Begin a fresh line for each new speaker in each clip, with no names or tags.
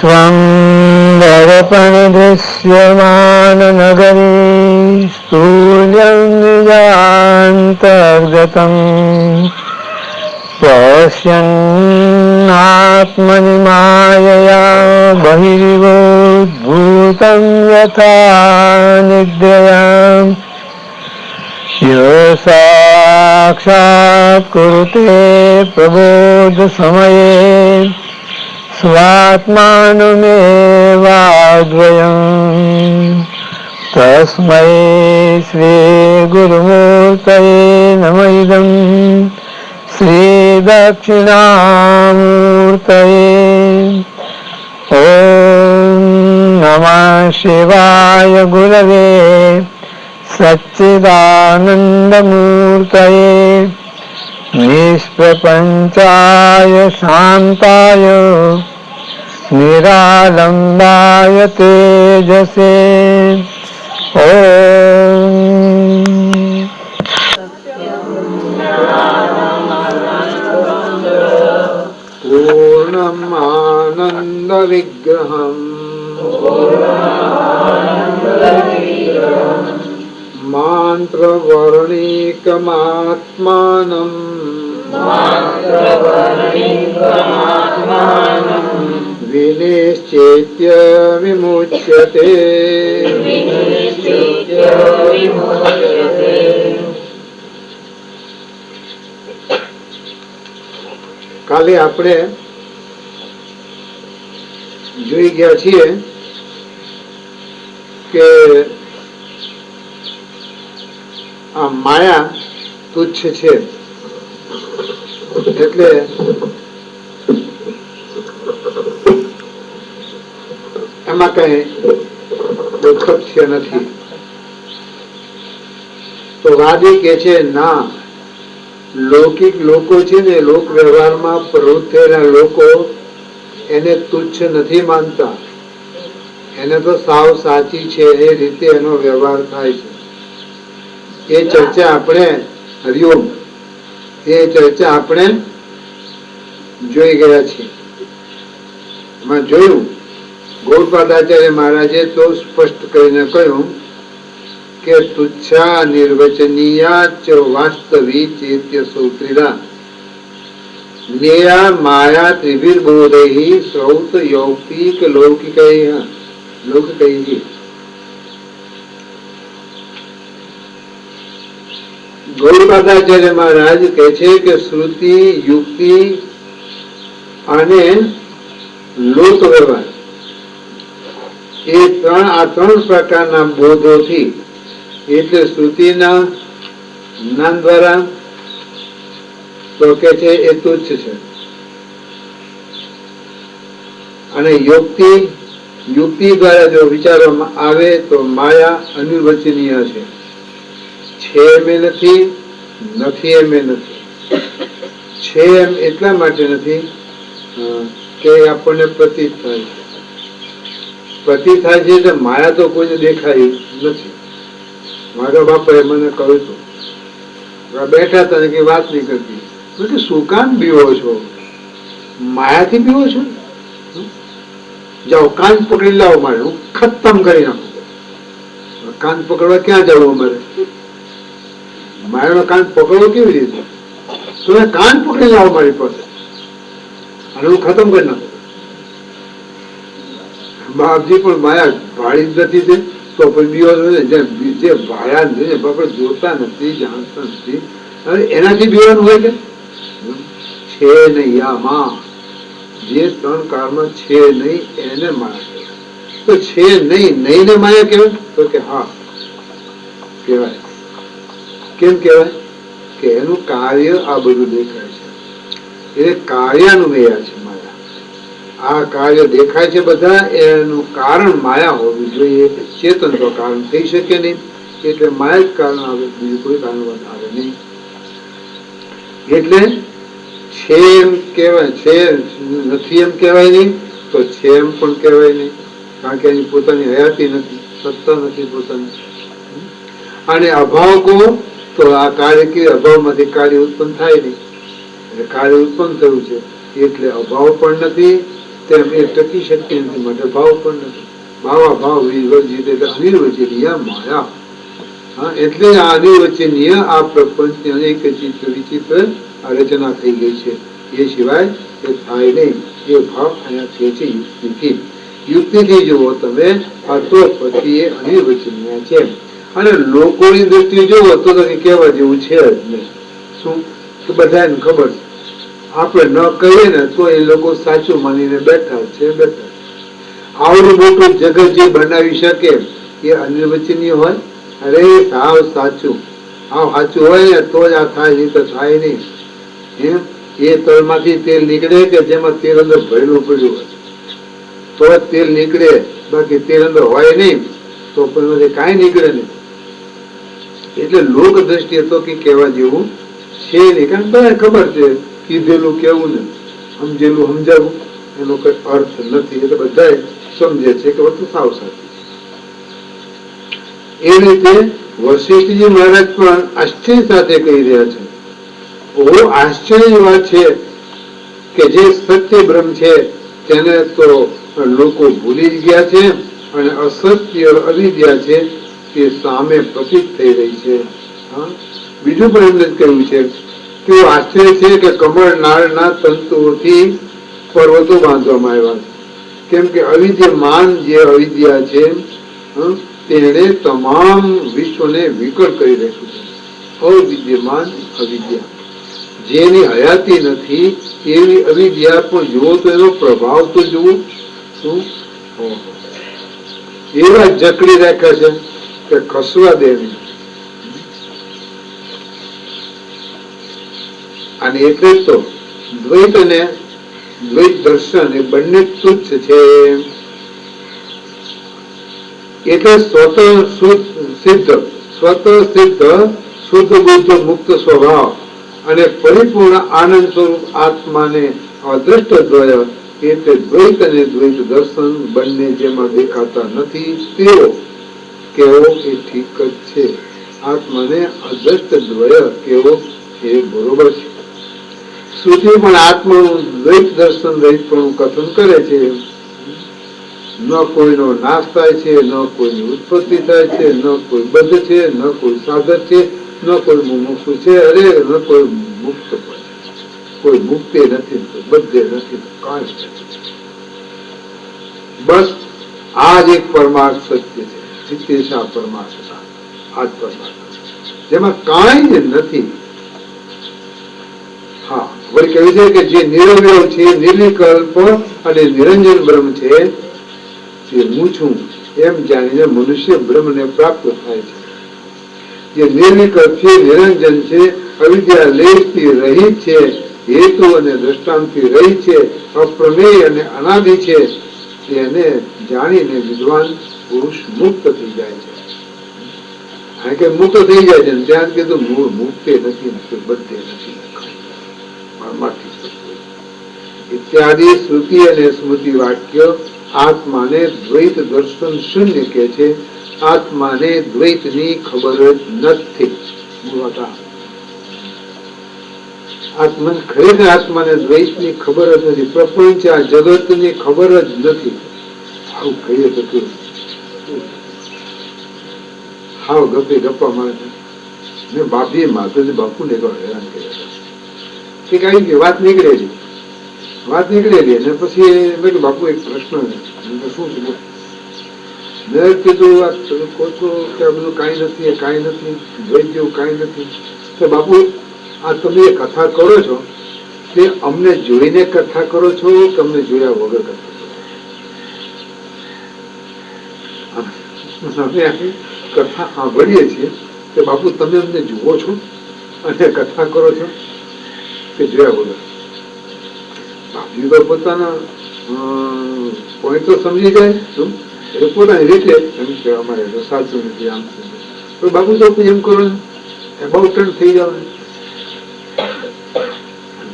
स्वं दर्पणदृश्यमाननगरे स्थूलं निजान्तर्गतम् पश्यन्नात्मनि मायया बहिर्भूतं यथा निद्रयाम् यो साक्षात् कुरुते प्रबोधसमये स्वात्मानमेवाद्वयम् तस्मै श्रीगुरुमूर्तये नमः इदम् श्रीदक्षिणामूर्तये ॐ नमः शिवाय गुरवे सच्चिदानन्दमूर्तये निष्प्रपञ्चाय शान्ताय निरालम्बाय तेजसे
पूर्णम् आनन्दविग्रहम् मान्त्रवर्णिकमात्मानम् विनिश्चेत्य विमुच्यते કાલે આપણે જોઈ ગયા છીએ કે આ માયા તુચ્છ છે, એટલે એમાં કઈ તથ્ય નથી. તો વાદી કે છે ના, લૌકિક લોકો છે ને, લોક વ્યવહારમાં પ્રવૃત્ત થયેલા લોકો એને તુચ્છ નથી માનતા, એને તો સાવ સાચી છે એ રીતે એનો વ્યવહાર થાય છે. એ ચર્ચા આપણે હરિઓમ એ ચર્ચા આપણે જોઈ ગયા છીએ. એમાં જોયું ગૌડપાદાચાર્ય મહારાજે તો સ્પષ્ટ કરીને કહ્યું કે તુચ્છા નિર્વચનીયા ચ વાસ્તવી ચેત્ય સૌત્રિલા નેયા માયા ત્રિભિર્બોધૈ સૌત યૌક્તિક લૌકિકૈ. ગૌડપાદાચાર્ય મહારાજ કહે છે કે શ્રુતિ, યુક્તિ અને લોક વ્યવહાર એ ત્રણ પ્રકારના બોધોથી, એટલે શ્રુતિના જ્ઞાન દ્વારા તો કે છે એ તુચ્છ છે, અને યુક્તિ દ્વારા જો વિચારવામાં આવે તો માયા અનિર્વચનીય છે. છે એમ નથી, નથી એમ નથી. છે એમ એટલા માટે નથી કે આપણને પ્રતીત થાય છે. પ્રતીત થાય છે એટલે માયા તો કોઈને દેખાય નથી. મારા બાપાએ મને કહ્યું હતું, બેઠા હતા કે વાત નહીં કરતી, કે શું કામ બીવો છો, માયાથી બીવો છો? જાઓ કાન પકડી લાવો, મારે હું ખતમ કરી નાખું. કાન પકડવા ક્યાં જવું અમારે? માયાનો કાન પકડવો કેવી રીતે? તમે કાન પકડી લાવો મારી પાસે અને હું ખતમ કરી નાખું. બાપજી પણ માયા ભાળી જ નથી તે, તો પણ બીવો જે ભાયા નથી, બાપા જોતા નથી, જાણતા નથી, હવે એનાથી બીવાનું હોય કે છે નહીં. આમાં જે ત્રણ કાળમાં છે નહીં એને માયા કહેવાય. તો છે નહીં, નહીં ને માયા કહેવાય? તો કે હા કહેવાય. કેમ કહેવાય? કે એનું કાર્ય આ બધું દેખાય છે, એટલે કાર્યાનુમેય છે માયા. આ કાર્ય દેખાય છે બધા, એનું કારણ માયા હોવું જોઈએ. ચેતન તો કારણ થઈ શકે નહીં, એટલે માયા જ કારણ આવે, બીજું કોઈ કારણ આવે નહીં. એટલે છે એમ કહેવાય, છે નથી એમ કહેવાય નહીં, તો છે એમ પણ કહેવાય નહીં, કારણ કે એની પોતાની હયાતી નથી, સત્તા નથી પોતાની. અને અભાવ કહો તો આ કાર્ય કે અભાવમાંથી કાર્ય ઉત્પન્ન થાય નહીં, એટલે કાર્ય ઉત્પન્ન થયું છે એટલે અભાવ પણ નથી, તેમ એ ટકી શકતી નથી, માટે ભાવ પણ નથી. ભાવા ભાવ વિવર્જિત એટલે અનિર્વચનીય માયા. હા, એટલે આ અનિર્વચનીય આ પ્રપંચની અનેક ચિત્ર વિચિત્ર રચના થઈ ગઈ છે. એ સિવાય એ થાય નહીં. એ ભાવ અહીંયા છે યુક્તિથી. યુક્તિથી જુઓ તમે આ તો પછી એ અનિર્વચનીય છે. અને લોકોની દ્રષ્ટિએ જુઓ તો કહેવા જેવું છે જ નહીં. શું કે બધાને ખબર છે, આપણે ન કહીએ ને તો એ લોકો સાચું માનીને બેઠા છે. આવડું મોટું જગત જે બનાવી શકે એ અનિર્વચનીય હોય? અરે સાવ સાચું હોય ને તો જ આ થાય, નહીં તો થાય નહીં. એ તળમાંથી તેલ નીકળે કે જેમાં તેલ અંદર ભરેલું પડ્યું હોય તો જ તેલ નીકળે, બાકી તેલ અંદર હોય નહીં તો પણ કાંઈ નીકળે નહીં. એટલે લોક દ્રષ્ટિએ તો કહેવા જેવું છે નહીં, કારણ બધાને ખબર છે કીધેલું કેવું ને સમજેલું સમજાવું એનો કઈ અર્થ નથી. એટલે બધા સમજે છે કે વસ્તુ સાવ સાચી. એ રીતે વશિષ્ઠજી મહારાજ પણ આશ્ચર્ય સાથે કહી રહ્યા છે. બહુ આશ્ચર્ય વાત છે કે જે સત્ય બ્રહ્મ છે તેને તો લોકો ભૂલી જ ગયા છે, અને અસત્ય અવિદ્યા છે તે સામે પ્રતીત થઈ રહી છે. બીજું પણ એમને કહ્યું છે કે આશ્ચર્ય છે કે કમળ નાળના તંતુઓથી પર્વતો બાંધવામાં આવ્યા છે. કેમ કે અવિદ્યમાન જે અવિદ્યા છે તેણે તમામ વિશ્વને વિકળ કરી રાખ્યું છે. અવિદ્યમાન અવિદ્યા જેની હયાતી નથી એવી અવિદ્યા પણ જુઓ તો એનો પ્રભાવ તો જુઓ. શું એવા જકડી રાખ્યા છે કે ખસવા દે નહીં. અને એટલે તો દ્વૈત અને દ્વૈત દર્શન એ બંને તુચ્છ છે. એટલે સ્વતઃ સિદ્ધ શુદ્ધ બુદ્ધ મુક્ત સ્વભાવ અને પરિપૂર્ણ આનંદ સ્વરૂપ આત્માને અદ્રષ્ટ દ્વય એટલે દ્વૈત અને દ્વૈત દર્શન બંને જેમાં દેખાતા નથી તેઓ કેવો એ ઠીક જ છે. આત્માને અદ્રષ્ટ દ્વય કેવો એ બરોબર છે. શ્રુતિ પણ આત્માનું દ્વૈત દર્શન રહિત પણ કથન કરે છે. ન કોઈનો નાશ થાય છે, ન કોઈની ઉત્પત્તિ થાય છે, ન કોઈ બદ્ધ છે, ન કોઈ સાધક છે, ન કોઈ મુમુક્ષુ છે, અરે ન કોઈ મુક્ત પણ કોઈ મુક્તે નથી, બધે નથી, કાંઈ નથી. બસ આ જ એક પરમાર્થ સત્ય છે. જીતેશા પરમાર્થ આ જ પરમાર્થ જેમાં કાંઈ જ નથી. હા, વળી કહ્યું છે કે જે નિરવયવ છે, નિર્વિકલ્પ અને નિરંજન બ્રહ્મ છે તે હું છું એમ જાણીને મનુષ્ય બ્રહ્મને પ્રાપ્ત થાય છે. જે નિર્વિકલ્પ છે, નિરંજન છે, અવિદ્યા લેશથી રહિત છે, હેતુ અને દ્રષ્ટાંતથી રહિત છે, અપ્રમેય અને અનાદિ છે, તેને જાણીને વિદ્વાન પુરુષ મુક્ત થઈ જાય છે. કારણ કે મુક્ત થઈ જાય છે ત્યાં કીધું મૂળ મુક્તે નથી, બધે નથી, ઇત્યાદિ શ્રુતિ અને સ્મૃતિ વાક્ય આત્માને દ્વૈત દર્શન શૂન્ય કે છે. આત્માને દ્વૈતની ખબર જ નથી. ખરેખર આત્માને દ્વૈતની ખબર જ નથી. પ્રપંચ આ જગતની ખબર જ નથી. આવું કહીએ તો હાવ ગપે ગપ્પા મારે મેં બાપીએ માધવજી બાપુને હેરાન કર્યા કે કઈ વાત નીકળેલી અને પછી મેં બાપુ એક પ્રશ્ન શું છે મેં કીધું આ કહો છો કે આ બધું કાંઈ નથી દ્વૈત જેવું કાંઈ નથી. તો બાપુ આ તમે કથા કરો છો તે અમને જોઈને કથા કરો છો કે અમને જોયા વગર કથા કથા સાંભળીએ છીએ કે બાપુ તમે અમને જુઓ છો અને કથા કરો છો કે જોયા વગર? બાપુ તો પોતાના પોઈન્ટ તો સમજી જાય શું એ પોતાની રીતે એમ કે અમારે સાચું નથી આમ તો બાપુ તો એમ કરો એબાઉટ ટર્ન થઈ જાવ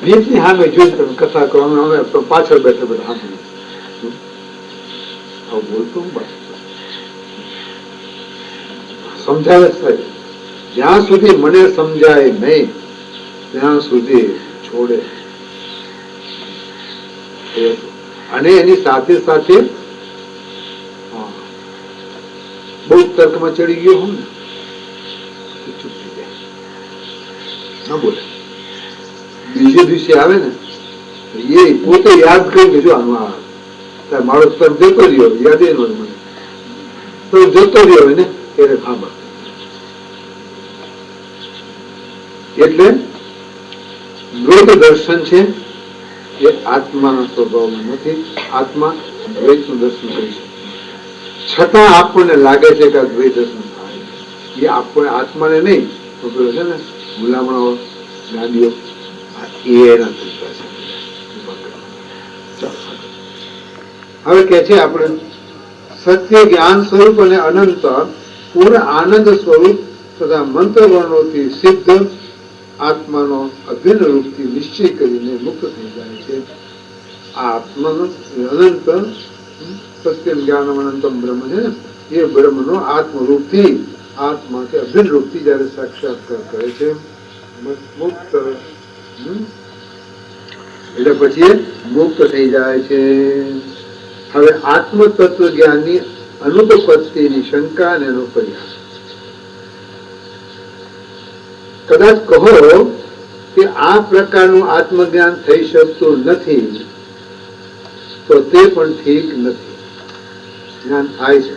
ભીતની સામે જોઈ તમે કથા કરો અમે તો પાછળ બેઠા બેઠા સાંભળ્યું આવું બોલતો હું બાપુ સમજાવે સાહેબ જ્યાં સુધી મને સમજાય નહીં ત્યાં સુધી છોડે. અને એની સાથે સાથે બહુ તર્કમાં ચડી ગયો હું ને ચૂપ થઈ જાય, ન બોલે. બીજે દિવસે આવે ને એ પોતે યાદ કરી કે જો આનું મારો તર્ક જતો રહ્યો, યાદ એ મને તો જતો રહ્યો ને ત્યારે ખાબર. એટલે દ્વૈત દર્શન છે એ આત્માના સ્વભાવમાં નથી. આત્મા દ્વૈતનું દર્શન કરી શકે, છતાં આપણને લાગે છે કે આ દ્વૈત દર્શન થાય. એ આપણે આત્માને નહીં તો પેલો છે ને ગુલામણાઓ ગાડીઓ એના તરીકા છે. હવે કે છે આપણે સત્ય જ્ઞાન સ્વરૂપ અને અનંત પૂર્ણ આનંદ સ્વરૂપ તથા મંત્ર વર્ણોથી સિદ્ધ આત્માનો અભિન્ન રૂપથી નિશ્ચય કરીને મુક્ત થઈ જાય છે. આ આત્માનો અનંત સત્યમ જ્ઞાનમ અનંતમ બ્રહ્મ છે ને, એ બ્રહ્મનો આત્મરૂપથી આત્માથી અભિન્ન રૂપથી જયારે સાક્ષાત્કાર કરે છે મુક્ત, એટલે પછી મુક્ત થઈ જાય છે. હવે આત્મ તત્વ જ્ઞાનની અનુપપત્તિની શંકા અને એનો પરિહાર. કદાચ કહો કે આ પ્રકારનું આત્મજ્ઞાન થઈ શકતું નથી, તો તે પણ ઠીક નથી. જ્ઞાન થાય છે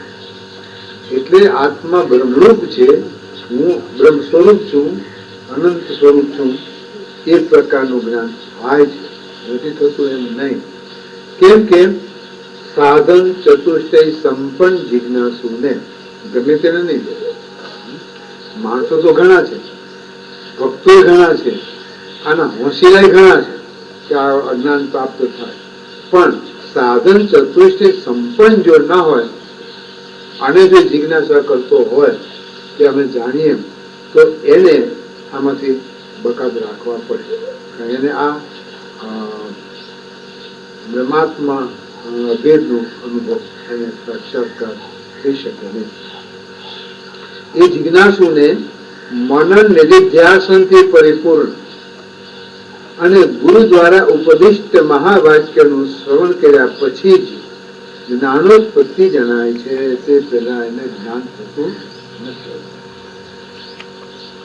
એટલે આત્મા બ્રહ્મરૂપ છે, હું બ્રહ્મ સ્વરૂપ છું, અનંત સ્વરૂપ છું, એ પ્રકારનું જ્ઞાન થાય છે, નથી થતું એમ નહીં. કેમ કે સાધન ચતુષ્ટય સંપન્ન જિજ્ઞાસુને ગમે તેને નહીં. માણસો તો ઘણા છે, ભક્તો ઘણા છે, આના હોશિયાર ઘણા છે કે આ અજ્ઞાન પ્રાપ્ત થાય, પણ સાધન ચતુષ્ટય સંપન્ન જો ના હોય અને જો જિજ્ઞાસા કરતો હોય કે અમે જાણીએ તો એને આમાંથી બકાત રાખવા પડે. એને આ બ્રહ્માત્મા ભેદનો અનુભવ એને સાક્ષાત્કાર થઈ શકે નહીં. એ જિજ્ઞાસુને મનન નિધિધ્યાસનથી પરિપૂર્ણ અને ગુરુ દ્વારા ઉપદિષ્ટ મહાવાક્યનું શ્રવણ કર્યા પછી જ જ્ઞાનોત્પત્તિ જણાય છે. તે પહેલા એને જ્ઞાન થતું નથી.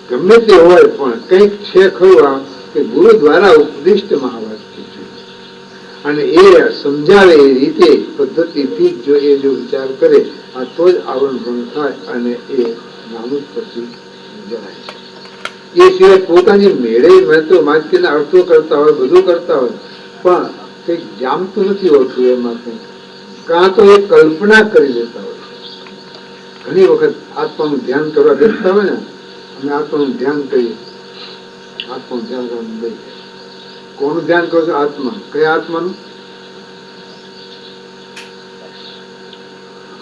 ગમે તે હોય પણ કંઈક છે ખરું કે ગુરુ દ્વારા ઉપદિષ્ટ મહાવાક્ય છે અને એ સમજાવે એ રીતે પદ્ધતિથી જો એ જો વિચાર કરે તો જ આવરણ ભંગ થાય અને એ જ્ઞાનોત્પત્તિ જણાય છે. એ સિવાય પોતાની મેળે મહત્વ વાક્યના અર્થો કરતા હોય, બધું કરતા હોય, પણ કંઈક જામતું નથી હોતું એમાં કંઈક, કાં તો એ કલ્પના કરી દેતા હોય. ઘણી વખત આત્માનું ધ્યાન કરવા બેસતા હોય ને, અમે આત્માનું ધ્યાન કરીએ, આત્માનું ધ્યાન કરવાનું દઈએ. કોનું ધ્યાન કરો છો? આત્મા. કયા આત્માનું?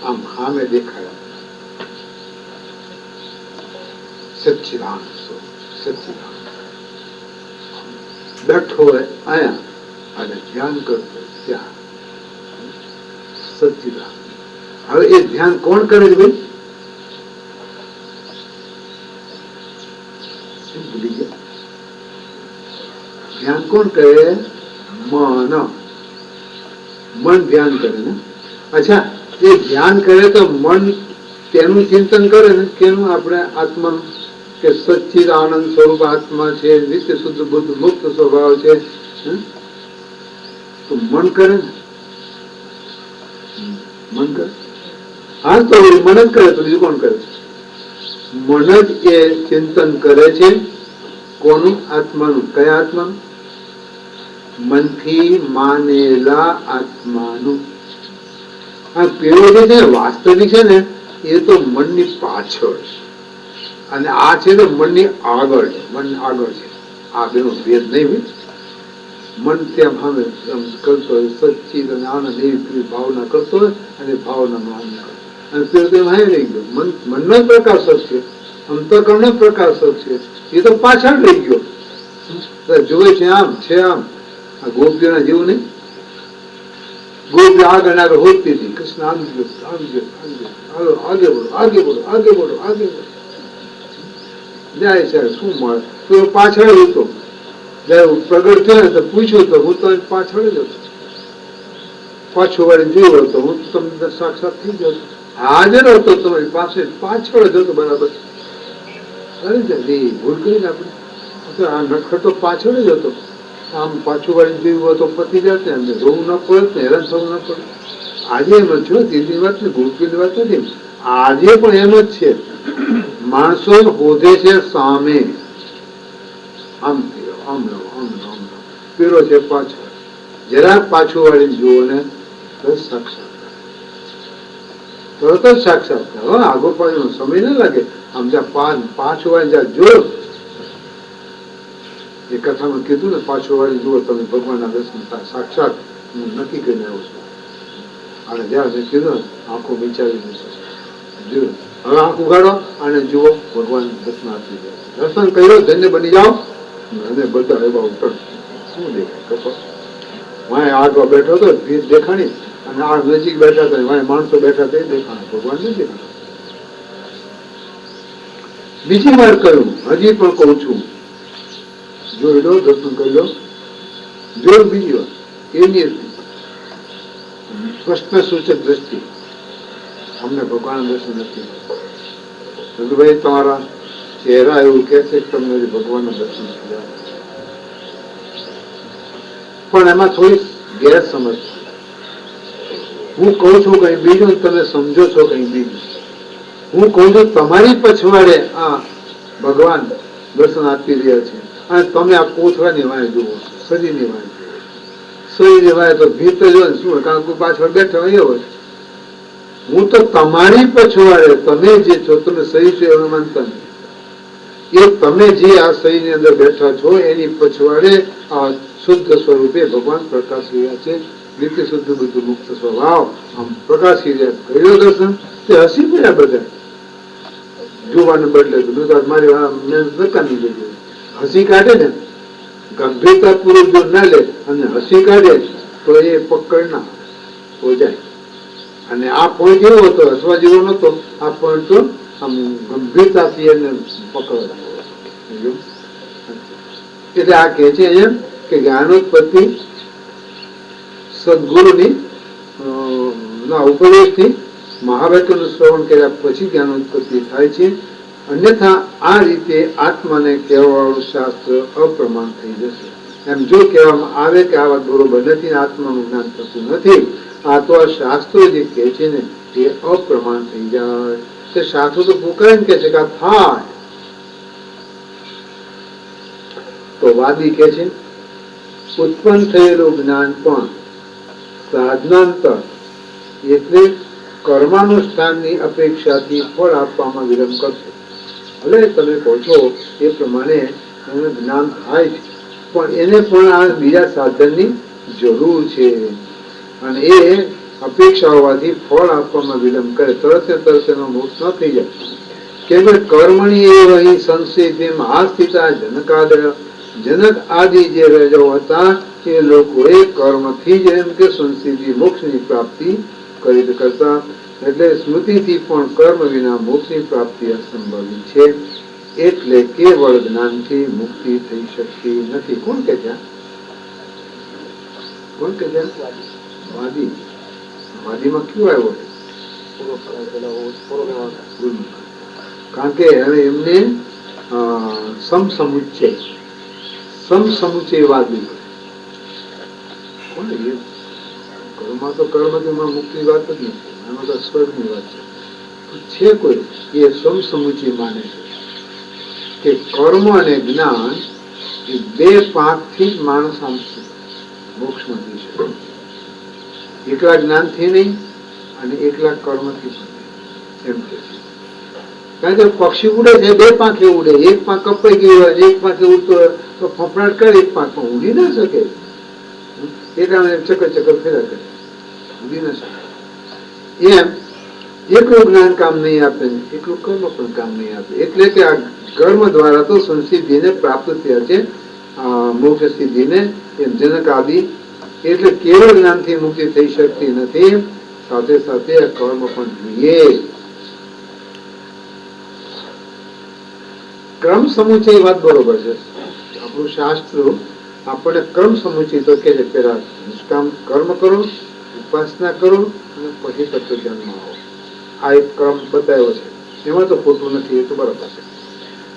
આમ સામે દેખાય સચ્ચિદાનંદ સચ્ચિદાનંદ બેઠો હોય અહીંયા અને ધ્યાન કરતો ત્યાં સચ્ચિદાનંદ. હવે એ ધ્યાન કોણ કરે છે ભાઈ? ભૂલી ગયા. ધ્યાન કોણ કરે? મન ધ્યાન કરે ને. અચ્છા, એ ધ્યાન કરે તો મન તેનું ચિંતન કરે ને કેનું? આપણે આત્માનું કે સચ્ચિદ આનંદ સ્વરૂપ આત્મા છે, નિત્ય શુદ્ધ બુદ્ધ મુક્ત સ્વભાવ છે, તો મન કરે ને. મન કરે. હા, તો મન જ કરે તો બીજું કોણ કરે? મન જ એ ચિંતન કરે છે. કોનું? આત્માનું. કયા આત્માનું? મનથી માનેલા આત્માનું. આ પેલો જે છે વાસ્તવિક છે ને, એ તો મનની પાછળ અને આ છે તો મનની આગળ છે. મન આગળ છે. આ બેનો ભેદ નહીં હોય. મન ત્યાં ભાવે કરતો હોય, સચ્ચિદ અને આનંદ એવી ભાવના કરતો હોય અને ભાવનામાં અને પેલો તેમ હાઈ રહી ગયો. મનનો પ્રકાશક છે, અંતઃકરણનો પ્રકાશક છે, એ તો પાછળ રહી ગયો. જોવે છે આમ છે આમ. આ ગોપીઓના જેવું નહીં. ગોપી આગળ આગળ હોતી હતી. કૃષ્ણ આમ ગયો, હાલો આગે બોલો, આગે બોલો, આગે બોલો, આગે બોલો. જાય છે શું મળે? તો પાછળ હતો. જયારે પ્રગટ થયો ને તો પૂછ્યું તો હું તો પાછળ જ હતો. પાછું વાળી જોયું તો હું તમને સાક્ષાત થઈ ગયો છું. હાજર હતો તમારી પાસે, પાછળ જ હતો બરાબર. ભૂલ કરીને આપણે આ નટખટો પાછળ જ હતો. આમ પાછું વાળી જોયું હોય તો પતી જાત ને, રોવું ન પડે ને, હેરાન થવું ન પડે. આજે એમ જ છો, દીદી વાત ને ગુરુકુલની વાત નથી, આજે પણ એમ જ છે. માણસો હોદે છે સામે, આમ આમ આમ આમ પીરો છે પાછળ. જરાક પાછું વાળી જુઓ ને સાક્ષાત, તરત જ સાક્ષાત. હવે આગો પાછો સમય ના લાગે. આમ જ્યાં પાછું વાળી જ્યાં જો, એ કથામાં કીધું ને, પાછું વાળી જુઓ તમે ભગવાનના દર્શન થાય સાક્ષાત. હું નક્કી કરીને આવું છું. અને જયારે મેં કીધું આંખો વિચારી જુઓ, હવે આંખ ઉગાડો અને જુઓ ભગવાન દર્શનાર્થી દર્શન કર્યો, ધન્ય બની જાઓ. અને બધા એવા ઉતર શું દેખાય કપા વાય આગળ બેઠો હતો, ભીડ દેખાણી, અને આ નજીક બેઠા હતા, વાય માણસો બેઠા હતા, દેખાણા. ભગવાન નહીં દેખાણા. બીજી વાર કહ્યું, હજી પણ કઉ છું, જોઈ લો, દર્શન કરી લો. જોયું બીજી વાર એની પ્રશ્ન સૂચક દ્રષ્ટિ, અમને ભગવાન દર્શન નથી. ભાઈ તમારા ચહેરા એવું કે છે કે તમને ભગવાનના દર્શન થયા, પણ એમાં થોડી ગેરસમજ. હું કઉ છું કઈ બીજું, તમે સમજો છો કઈ બીજું. હું કઉ છું તમારી પછવાડે આ ભગવાન દર્શન આપી રહ્યા છે, અને તમે આ કોથળાની વાય જુઓ, શરીરની વાય જુઓ. શરીરની વાય તો ભીતર જો શું, કારણ કે પાછળ બેઠા હોય હોય. હું તો તમારી પછવાડે, તમે જે છો, તમે શરીર છો એવું માનતા નહીં. એ તમે જે આ શરીરની અંદર બેઠા છો એની પછવાડે આ શુદ્ધ સ્વરૂપે ભગવાન પ્રકાશી રહ્યા છે. નિત્ય શુદ્ધ બધું મુક્ત સ્વભાવ આમ પ્રકાશી રહ્યા. કર્યો દર્શન તે હસી પડ્યા બધા જોવાને બદલે. મારી નકામી ગઈ. હસી કાઢે ને, ગંભીરતા પૂર્વક જો ના લે અને હસી કાઢે તો એ પકડ ના હો જાય. અને આ પોઈન્ટ એવો હતો, હસવા જેવો નતો. આ પોઈન્ટ તો આમ ગંભીરતાથી એને પકડવા. એટલે આ કે છે એમ કે જ્ઞાનોત્પત્તિ સદગુરુની ના ઉપદેશથી મહાવાક્યનું શ્રવણ કર્યા પછી જ્ઞાનોત્પત્તિ થાય છે. અન્યથા આ રીતે આત્માને કહેવાવાળું શાસ્ત્ર અપ્રમાણ થઈ જશે. એમ જો કહેવામાં આવે કે આ વાત બરોબર નથી, આત્માનું જ્ઞાન થતું નથી, આ તો આ શાસ્ત્રો જે કહે છે ને એ અપ્રમાણ થઈ જાય. તે શાસ્ત્રો તો પોકારીને કહે છે કે આ થાય. તો વાદી કે છે ઉત્પન્ન થયેલું જ્ઞાન પણ સાધનાંતર એટલે કર્માનુષ્ઠાનની અપેક્ષાથી ફળ આપવામાં વિલંબ કરશે. ભલે તમે કહો છો એ પ્રમાણે એને જ્ઞાન થાય છે, પણ એને પણ આ બીજા સાધનની જરૂર છે. અને એ અપેક્ષા હોવાથી ફળ આપવામાં વિલંબ કરે, તરત એનો મોક્ષ ન થઈ જાય. કેમ કે કર્મણી એ અહીં સંશય તેમ આ સ્થિતા જનકાદય, જનક આદિ જે રાજાઓ હતા એ લોકોએ કર્મથી જ એમ કે સંસિદ્ધિ મોક્ષની પ્રાપ્તિ કરી કરતા. એટલે સ્મૃતિથી પણ કર્મ વિના મોક્ષની પ્રાપ્તિ અસંભવિત છે. એટલે કેવળ જ્ઞાનથી મુક્તિ થઈ શકતી નથી. કોણ કે છે? કોણ કે છે? વાદી. વાદીમાં કયું આવ્યો? કારણ કે હવે એમને સમસમુચ્ચયવાદી. કોને કર્મમાં તો કર્મમાં મુક્તિની વાત જ નથી, એમાં તો સ્વર્ગની વાત છે. કોઈ એ સમસમુચ્ચય માને છે કે કર્મ અને જ્ઞાન એ બે પાંખથી જ માણસ આમ મોક્ષમાં જઈ શકે. એકલા જ્ઞાનથી નહીં અને એકલા કર્મથી પણ એમ કે. કારણ કે પક્ષી ઉડે છે, બે પાંખે ઉડે. એક પાંખ કપાઈ ગઈ હોય, એક પાંખે ઉડતો હોય તો ફફડાટ કરે, એક પાંખમાં ઉડી ના શકે. એટલા ચક્કર ચક્કર ફેરા કરે, ઉડી ના શકે. એમ એકલું જ્ઞાન કામ નહીં આપે, એટલું કર્મ પણ કામ નહીં આપે. એટલે કે આ કર્મ દ્વારા તો સંસિદ્ધિને પ્રાપ્ત થયા છે, મોક્ષ સિદ્ધિને. એમ જનક આદિ એટલે કેવળ જ્ઞાનથી મુક્તિ થઈ શકતી નથી, સાથે સાથે આ કર્મ પણ જોઈએ. ક્રમ સમુચય વાત બરોબર છે. આપણું શાસ્ત્ર આપણને ક્રમ સમુચય તો કે છે, પેલા નિષ્કામ કર્મ કરો, ઉપાસના કરો અને પછી તત્વજ્ઞાનમાં આવો. આ એક ક્રમ બતાવ્યો છે, એમાં તો ખોટું નથી, એ તો બરાબર છે.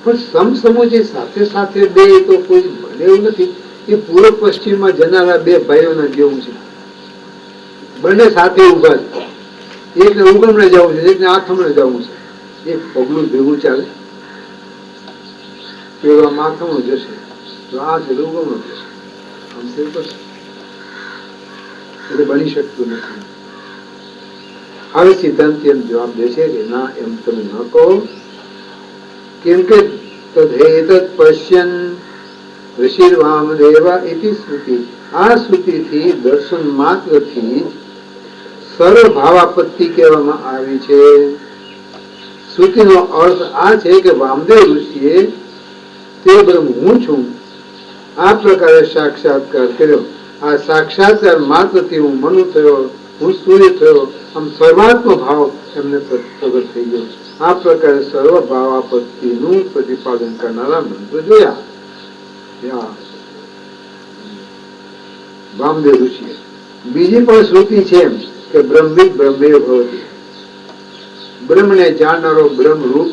પણ સમસમોચી સાથે સાથે બે તો કોઈ બને એવું નથી. એ પૂર્વ પશ્ચિમમાં જનારા બે ભાઈઓના જેવું છે. બંને સાથે ઉભા છે. એકને ઉગમણે જવું છે, એકને આથમણે જવું છે. એક પગલું ભેગું ચાલે, પેલો માથમણું જશે તો આ છે ઉગમણું જશે, આમ થયું પડશે. એટલે બની શકતું નથી. હવે સિદ્ધાંતિ એમ જવાબ દે છે કે ના, એમ તમે ન કહો, કેમ કે તદ્ પશ્યન ઋષિ વામદેવા ઇતિ સ્મૃતિ. આ સ્મૃતિથી દર્શન માત્રથી સર્વ ભાવાપત્તિ કહેવામાં આવી છે. શ્રુતિનો અર્થ આ છે કે વામદેવ ઋષિએ તે બ્રહ્મ હું છું આ પ્રકારે સાક્ષાત્કાર કર્યો. આ સાક્ષાત્કાર માત્રથી હું મનુ થયો, હું સૂર્ય થયો, આમ સર્વાત્મ ભાવ એમને પ્રગટ થઈ ગયો. આ પ્રકારે સર્વ ભાવાપત્તિનું પ્રતિપાદન કરનારા મંત્ર જોયા વામદેવ ઋષિએ. બીજી પણ શ્રુતિ છે કે બ્રહ્મવિદ બ્રહ્મે ભવતિ. બ્રહ્મને જાણનારો બ્રહ્મ રૂપ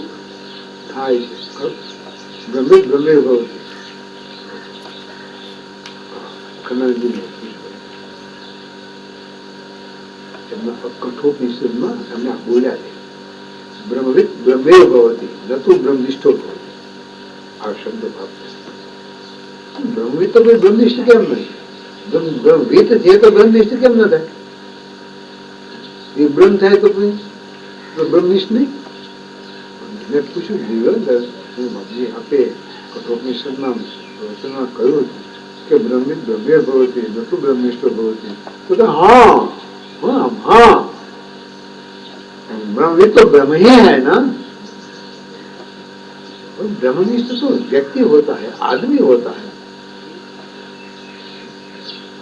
થાય છે. બ્રહ્મવિદ બ્રહ્મે ભવતિ. કઠોપનિષદમાં એમને બોલ્યા છે બ્રહ્મવિદ બ્રહ્મે ભવતિ, નતું બ્રહ્મનિષ્ઠો ભવતિ. આ શબ્દ ભાવ બ્રહ્મવિદ તો કોઈ બ્રહ્મનિષ્ઠ કેમ નહીં? બ્રહ્મવિદ છે તો બ્રહ્મનિષ્ઠ કેમ ન થાય? એ બ્રહ્મ થાય તો બ્રહ્મનિષ્ઠ નહીં? મેં પૂછ્યું બાપજી આપે કઠોપનિષદમાં વચનમાં કહ્યું કે બ્રહ્મવિદ બ્રહ્મે ભવતિ, નતું બ્રહ્મનિષ્ઠો ભવતિ. તો हाँ हाँ हाँ, ब्रह्मविद तो ब्रह्म ही है ना. ब्रह्मनिष्ठ तो व्यक्ति होता है, आदमी होता है.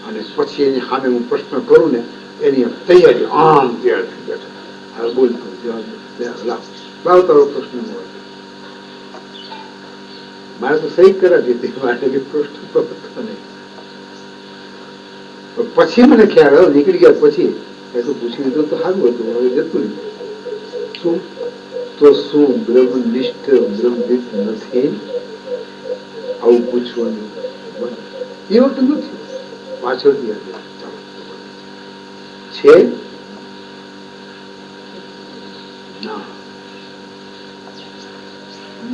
અને પછી એની સામે હું પ્રશ્ન કરું ને એની તૈયારી આમ તૈયાર થઈ બેઠા. હવે બોલતો લાવ તારો પ્રશ્ન મારે તો સહી કરાવી હતી, મારે પ્રશ્ન તો હતો નહીં. પછી મને ખ્યાલ આવ્યો, નીકળી ગયા પછી એટલું પૂછી લીધું તો સારું હતું, હવે જતું રહ્યું. શું તો શું બ્રહ્મનિષ્ઠ બ્રહ્મવિદ નથી? આવું પૂછવાનું એવું તો નથી. પાછળથી છે ના.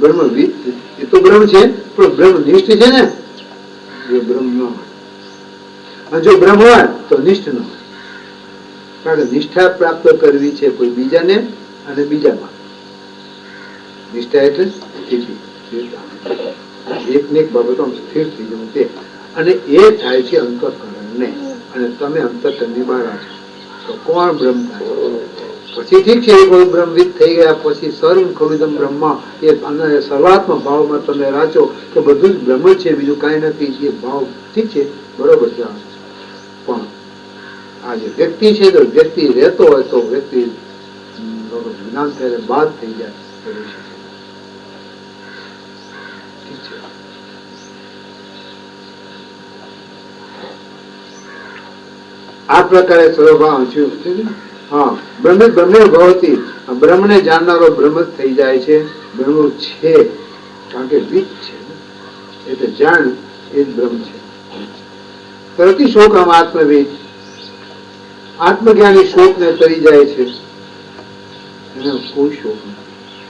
બ્રહ્મવિદ એ તો બ્રહ્મ છે, પણ બ્રહ્મનિષ્ઠ છે ને, એ બ્રહ્મ ન હોય. અને જો બ્રહ્મ હોય તો નિષ્ઠ ન હોય. કારણ કે નિષ્ઠા પ્રાપ્ત કરવી છે કોઈ બીજાને અને બીજામાં. નિષ્ઠા એટલે સ્થિતિ, એકને એક બાબતો સ્થિર થઈ જવું તે. અને એ થાય છે અંતઃકરણને. અને તમે અંતઃકરણની બહાર છો તો કોણ બ્રહ્મ થાય? પછી ઠીક છે, કોઈ બ્રહ્મવિદ થઈ ગયા પછી સર્વ ખલુદમ બ્રહ્મ, એ સર્વાત્મ ભાવમાં તમે રાચો કે બધું જ બ્રહ્મ છે, બીજું કાંઈ નથી. એ ભાવ ઠીક છે, બરોબર છે. પણ આ જે વ્યક્તિ છે તો વ્યક્તિ રહેતો હોય તો વ્યક્તિ જ્ઞાન થયા બાદ થઈ જાય. ઠીક છે. આ પ્રકારે સ્વભાવ હા બ્રહ્મ બ્રહ્મે ભવતી. બ્રહ્મને જાણનારો બ્રહ્મ જ થઈ જાય છે. બ્રહ્મ છે કારણ કે વિદ છે એટલે જાણ એ જ બ્રહ્મ છે. તરતી શોક આમ આત્મવિદ. આત્મજ્ઞાની શોક ને તરી જાય છે. એને કોઈ શોક નથી.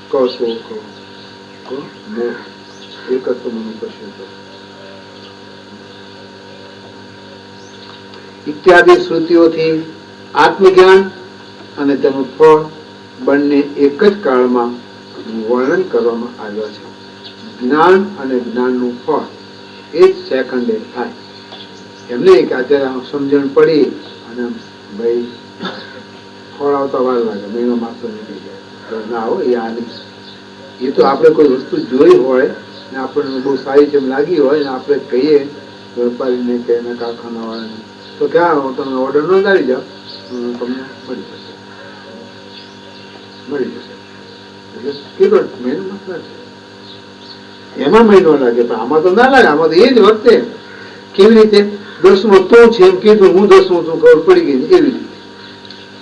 કશોક મોહ એકત્વ મનુષ્ય ઇત્યાદિ શ્રુતિઓથી આત્મજ્ઞાન અને તેનું ફળ બંને એક જ કાળમાં વર્ણન કરવામાં આવ્યા છે. જ્ઞાન અને જ્ઞાનનું ફળ એ જ સેકન્ડે થાય. એમને અત્યારે સમજણ પડી અને ભાઈ ફળ આવતા વાર લાગે, મહિનો માસ નીકળી જાય ના હોય. એ આ નહીં. એ તો આપણે કોઈ વસ્તુ જોઈ હોય ને આપણને બહુ સારી જેમ લાગી હોય ને આપણે કહીએ વેપારીને કે એના કારખાના વાળાને તો ક્યાં તમે ઓર્ડર ન આવી જાઓ, તમને મળી જશે. એટલે કેટલો મહિનો લાગે? એમાં મહિનો લાગે પણ આમાં તો ના લાગે. આમાં તો એ જ વખતે કેવી રીતે 10મો તું છે એમ કીધું, હું 10મો છું, ખબર પડી ગઈ એવી રીતે.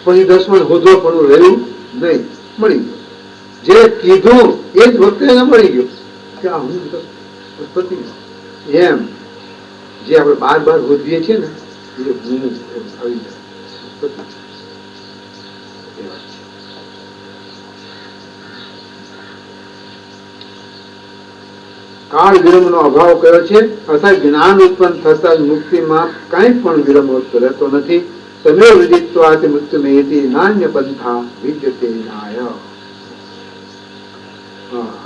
પછી 10માં હોદવા પણ રહ્યું નહીં, મળી ગયું. જે કીધું એ જ વખતે એને મળી ગયું કે આ હું પતિ એમ જે આપણે બાર બાર હોદીએ છીએ ને એ હું આવી જાય પતિ. કાળ વિલંબ નો અભાવ કયો છે, અર્થાત જ્ઞાન ઉત્પન્ન થતા મુક્તિમાં કઈ પણ વિલંબ રહેતો નથી. તમે વિદિત્વાથી મુક્તિ મેયતી નાન્ય પંથા વિદ્યતે નાય.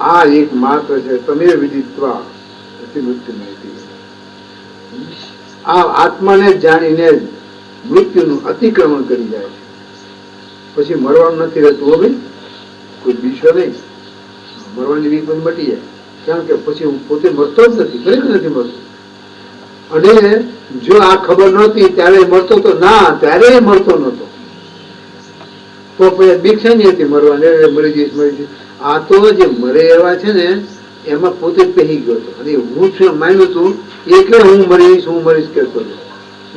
આ એક માત્ર છે, તમે વિદિત્વા મુક્તિ મેયતી. આ આત્માને જાણીને જ મૃત્યુનું અતિક્રમણ કરી જાય છે. પછી મરવાનું નથી રહેતું. હો ભાઈ, કોઈ બીજો નહીં, મરવાની રીત પણ મટી જાય. કારણ કે પછી હું પોતે મરતો જ નથી, ખરેખર નથી મરતો. અને જો આ ખબર નહોતી ત્યારે મળતો તો ના, ત્યારે મળતો નહોતો તો પછી બીક છે ને મરવાની, મરી જઈશ મરી જઈશ. આ તો જે મરે એવા છે ને એમાં પોતે પહેરી ગયો હતો અને હું છું માન્યું હતું એટલે હું મરીશ કહેતો હતો.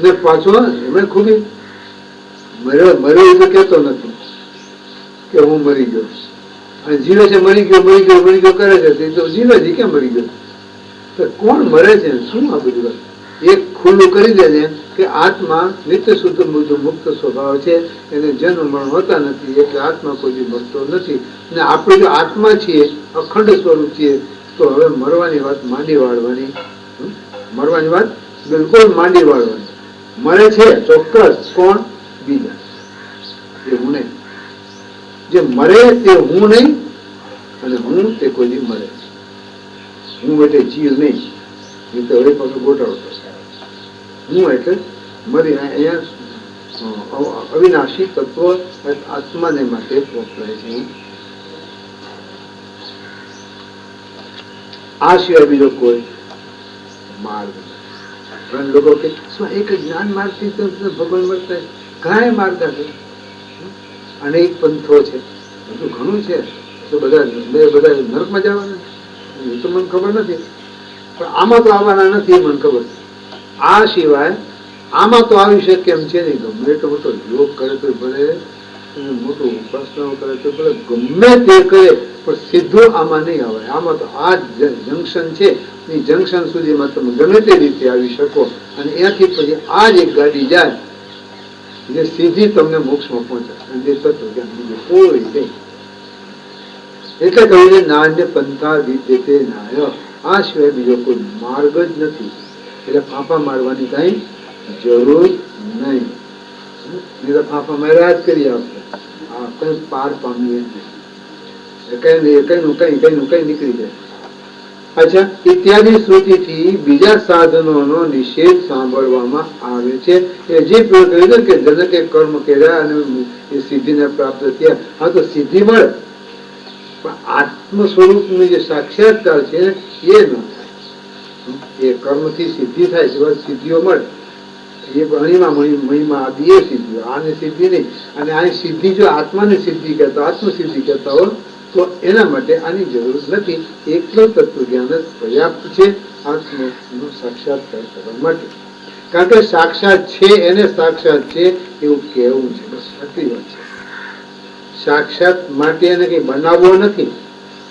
ને પાછો એમાં ખૂબી મર્યો તો કહેતો નથી કે હું મરી ગયો. અને જીવે છે મરી ગયો કરે છે તો જીવે છે કેમ મરી ગયો? તો કોણ મરે છે? શું આ બધું વાત? એક ખુલ્લું કરી દે ને કે આત્મા નિત્ય શુદ્ધ મુક્ત સ્વભાવ છે, એને જન્મ મરણ હોતા નથી, એટલે આત્મા કોઈ મરતો નથી. ને આપણે જો આત્મા છીએ, અખંડ સ્વરૂપ છીએ, તો હવે મરવાની વાત માંડી વાળવાની, મરવાની વાત બિલકુલ માંડી વાળવાની. મરે છે ચોક્કસ, કોણ? બીજા, એ હું નહીં. જે મરે તે હું નહીં, અને હું તે કોઈ મરે. હું એટલે જીવ નહીં, એ તો હવે પાછું ગોટાળો થશે. હું એટલે મરી અહીંયા અવિનાશી તત્વ આત્માને માટે વપરાય છે. આ સિવાય બીજો કોઈ માર્ગ નથી. લોકો કે શું એક જ્ઞાન માર્ગથી ભગવાન મળતા? ઘણા માર્ગ છે, અનેક પંથો છે, બધું ઘણું છે. તો બધા નરકમાં જવાના એ તો મને ખબર નથી, પણ આમાં તો આવવાના નથી એ મને ખબર છે. આ સિવાય આમાં તો આવી શકે એમ છે નહીં. ગમે એટલો મોટો યોગ કરે તો ભલે, મોટું ઉપાસનાઓ કરે તો ભલે, ગમે તે કરે પણ સીધું આમાં નહીં આવે. આમાં તો આ જંકશન છે, એ જંકશન સુધીમાં તમે ગમે તે રીતે આવી શકો. અને ત્યાંથી પછી આ જ એક ગાડી જાય જે સીધી તમને મોક્ષમાં પહોંચે, અને જે તત્વ જ્ઞાન બીજું કોઈ નહીં. એટલે કહીને નાન્ય પંથા વિદ્યતે નાય. આ સિવાય બીજો કોઈ માર્ગ જ નથી. એટલે ફાંફા મારવાની કઈ જરૂર નહીં. ફાંફા માર્યા જ કરી આપણે આ કઈ પાર પામીએ નહીં. કઈ નીકળી જાય. અચ્છા, ઇત્યાદિ શ્રુતિથી બીજા સાધનોનો નિષેધ સાંભળવામાં આવે છે. એ જે પ્રયોગ કર્યો કે જનકે કર્મ કર્યા અને એ સિદ્ધિને પ્રાપ્ત થયા. હા, તો સિદ્ધિ મળે, પણ આત્મ સ્વરૂપનું જે સાક્ષાત્કાર છે એ ન થાય. એ કર્મથી સિદ્ધિ થાય છે, સિદ્ધિઓ મળે. એ અણીમાં મહિમા આદિ એ સિદ્ધિઓ, આને સિદ્ધિ નહીં. અને આ સિદ્ધિ જો આત્માને સિદ્ધિ કહેતા, આત્મસિદ્ધિ કહેતા હોય તો એના માટે આની જરૂર નથી. એકલો તત્વ જ્ઞાન જ પર્યાપ્ત છે આત્મનો સાક્ષાત્કાર કરવા માટે. કારણ કે સાક્ષાત છે એને સાક્ષાત છે એવું કહેવું છે, બસ આટલી વાત છે. સાક્ષાત માટે એને કઈ બનાવવો નથી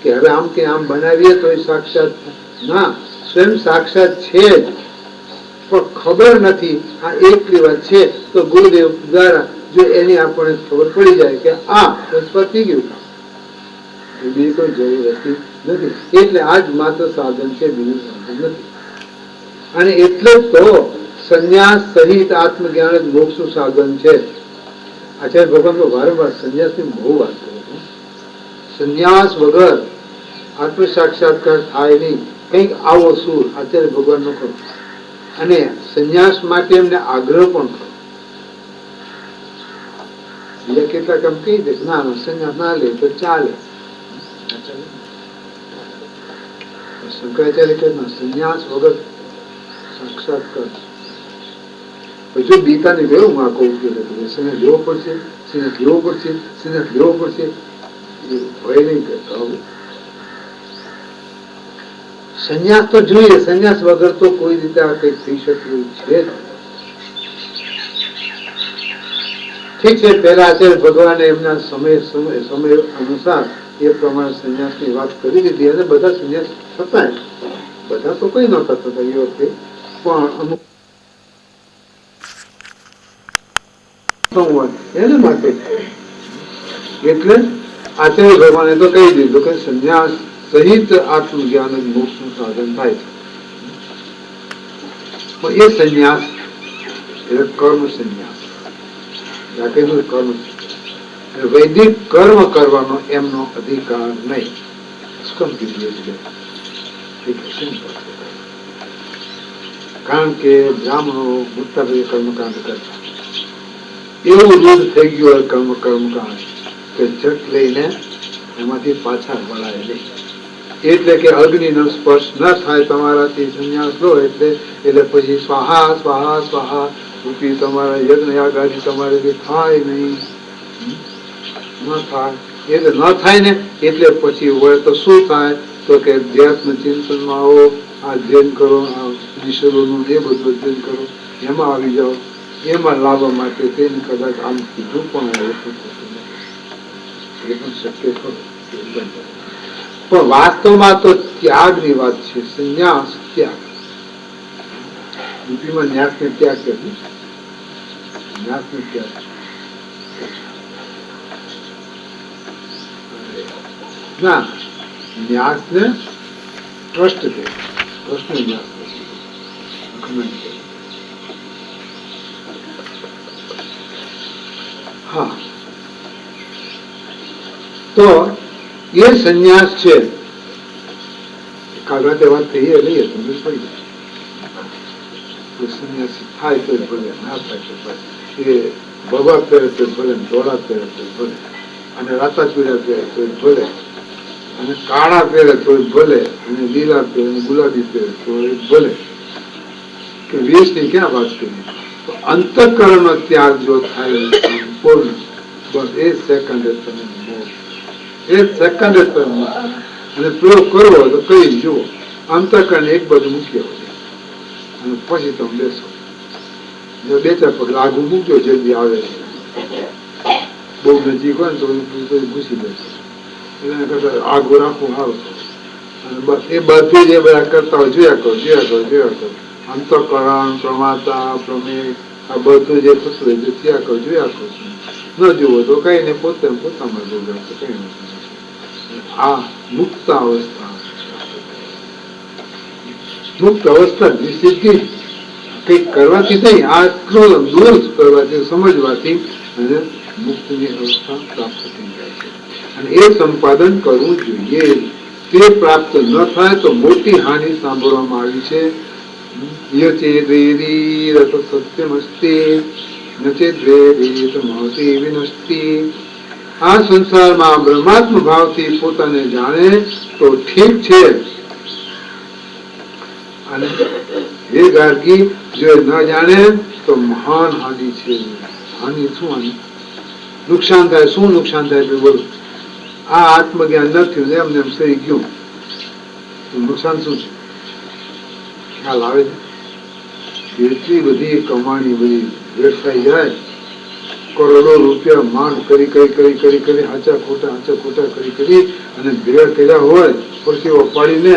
કે હવે આમ કે આમ બનાવીએ તો એ સાક્ષાત ના, સ્વયં સાક્ષાત છે જ, પણ ખબર નથી. આ એકલી વાત છે તો ગુરુદેવ દ્વારા જો એની આપણને ખબર પડી જાય કે આ પતી ગયું કામ, બીજી કોઈ જરૂર હતી નથી. એટલે આ જ માત્ર સાધન છે, બીજું સાધન નથી. અને એટલે તો સંન્યાસ સહિત આત્મજ્ઞાન જ મોક્ષનું સાધન છે. આચાર્ય ભગવાન તો વારંવાર સંન્યાસની બહુ વાત કરે છે. સંન્યાસ વગર આત્મ સાક્ષાત્કાર થાય નહીં. કંઈક આવો સુર આચાર્ય ભગવાન નો કરો. અને સંન્યાસ માટે એમને આગ્રહ પણ કરો. બીજા કેટલાક એમ કહી દે ના સંન્યાસ ના લે તો ચાલે. શંકરાચાર્ય કહે ના, સંન્યાસ વગર સાક્ષાત્કાર. જો ગીતાને ગયું આ કહું સંન્યાસ લેવો પડશે, સંન્યાસ લેવો પડશે, સંન્યાસ લેવો પડશે, એ ભય નહીં કરતા આવું. સંન્યાસ તો જોઈએ, સંન્યાસ વગર તો કોઈ રીતે આ કઈક થઈ શકે છે. ઠીક છે, પહેલા આચાર્ય ભગવાને એમના સમય અનુસાર એ પ્રમાણે સંન્યાસની વાત કરી દીધી અને બધા સંન્યાસ થતા, બધા તો કઈ નહોતા થતા એ વખતે, પણ અમુક એને માટે એટલે આચાર્ય ભગવાને તો કહી દીધું કે સંન્યાસ સહિત આત્મજ્ઞાન જ મોક્ષનું સાધન થાય છે. પણ એ સંન્યાસ એટલે કર્મ સંન્યાસ, કર્મ વૈદિક કર્મ કરવાનો એમનો અધિકાર નહીં. કારણ કે બ્રાહ્મણો મોટાભાગે કર્મકાંડ કરતા, એવું રૂઢ થઈ ગયું હોય કર્મકાંડ કે જટ લઈને એમાંથી પાછા વળાય નહીં. એટલે કે અગ્નિનો સ્પર્શ ન થાય તમારાથી સંન્યાસ લો એટલે પછી સ્વાહા સ્વાહા સ્વાહા રૂપી તમારા યજ્ઞ યાગાદી તમારે થાય નહીં, ન થાય. એટલે ન થાય ને એટલે પછી હોય તો શું થાય, તો કે અધ્યાત્મ ચિંતનમાં આવો, આ અધ્યયન કરો, આ નિષદોનું એ બધું અધ્યયન કરો, એમાં આવી જાઓ, એમાં લાવવા માટે તેને કદાચ આમ કીધું પણ એ પણ શક્ય ખરું. પણ વાસ્તવમાં તો ત્યાગની વાત છે, સંન્યાસ ત્યાગ. યુપીમાં ન્યાસ ને ત્યાગ કર્યું, ન્યાસ ને ત્યાગ ના, ન્યાસ ને ટ્રસ્ટ કે ટ્રસ્ટ નો ન્યાસ. હા, તો એ સંન્યાસ છે. કાલ રાતે વાત કહીએ લઈએ સમજ પડી જાય. સંન્યાસી થાય તો ભલે, ના થાય તો ભલે, એ ભગવા પહેરે તો ભલે, ધોળા પહેરે તો ભલે, અને રાતા પીળા પહેરે તો ભલે, અને કાળા પહેરે તો ભલે, અને લીલા પહેરે, ગુલાબી પહેરે તો ભલે, કે વેશની ક્યાં વાત કરી. અંતઃકરણ નો ત્યાગ જો થાય પૂર્ણ, બસ એ સેકન્ડ તમે એ સેકન્ડ અને પ્રયોગ કરવો તો કઈ જુઓ. અંતઃકરણ એક બાજુ મૂક્યો અને પછી તમે બેસો. જો બે ચાર પગ લાગુ મૂક્યો જલ્દી આવે, બહુ નજીક હોય ને તો ઘૂસી બેસે. એના કરતા આગો રાખવું સારું. અને બસ એ બધું જે બધા કરતા હોય જોયા કરો, જોયા કરો, જોયા કરો. અંતઃકરણ, પ્રમાતા, પ્રમેય, આ બધું જે થતું હોય જોયા કરો, જોયા કરો. ન જુઓ તો કઈ ને પોતામાં જોયા કઈ નથી. આ મુક્ત અવસ્થા, મુક્ત અવસ્થા સિદ્ધિ કઈક કરવાથી નહીં, આટલું દૂર કરવાથી, સમજવાથી અને મુક્તની અવસ્થા પ્રાપ્ત થઈ જાય છે. અને એ સંપાદન કરવું જોઈએ. તે પ્રાપ્ત ન થાય તો મોટી હાનિ સાંભળવામાં આવી છે. આ સંસારમાં બ્રહ્માત્મ ભાવથી પોતાને જાણે તો ઠીક છે. અને એ ગાર્ગી જો ન જાણે તો મહાન હાનિ છે. હાનિ શું? હાનિ નુકસાન થાય. શું નુકસાન થાય? બોલો. આ આત્મજ્ઞાન ન થયું એમને એમ થઈ ગયું, નુકસાન શું છે? ખ્યાલ આવે છે? એટલી બધી કમાણી બધી વેડફાઈ જાય, કરોડો રૂપિયા માંડ કરી હાચા ખોટા કરી અને ભેળ કર્યા હોય પરસેવો પાડીને,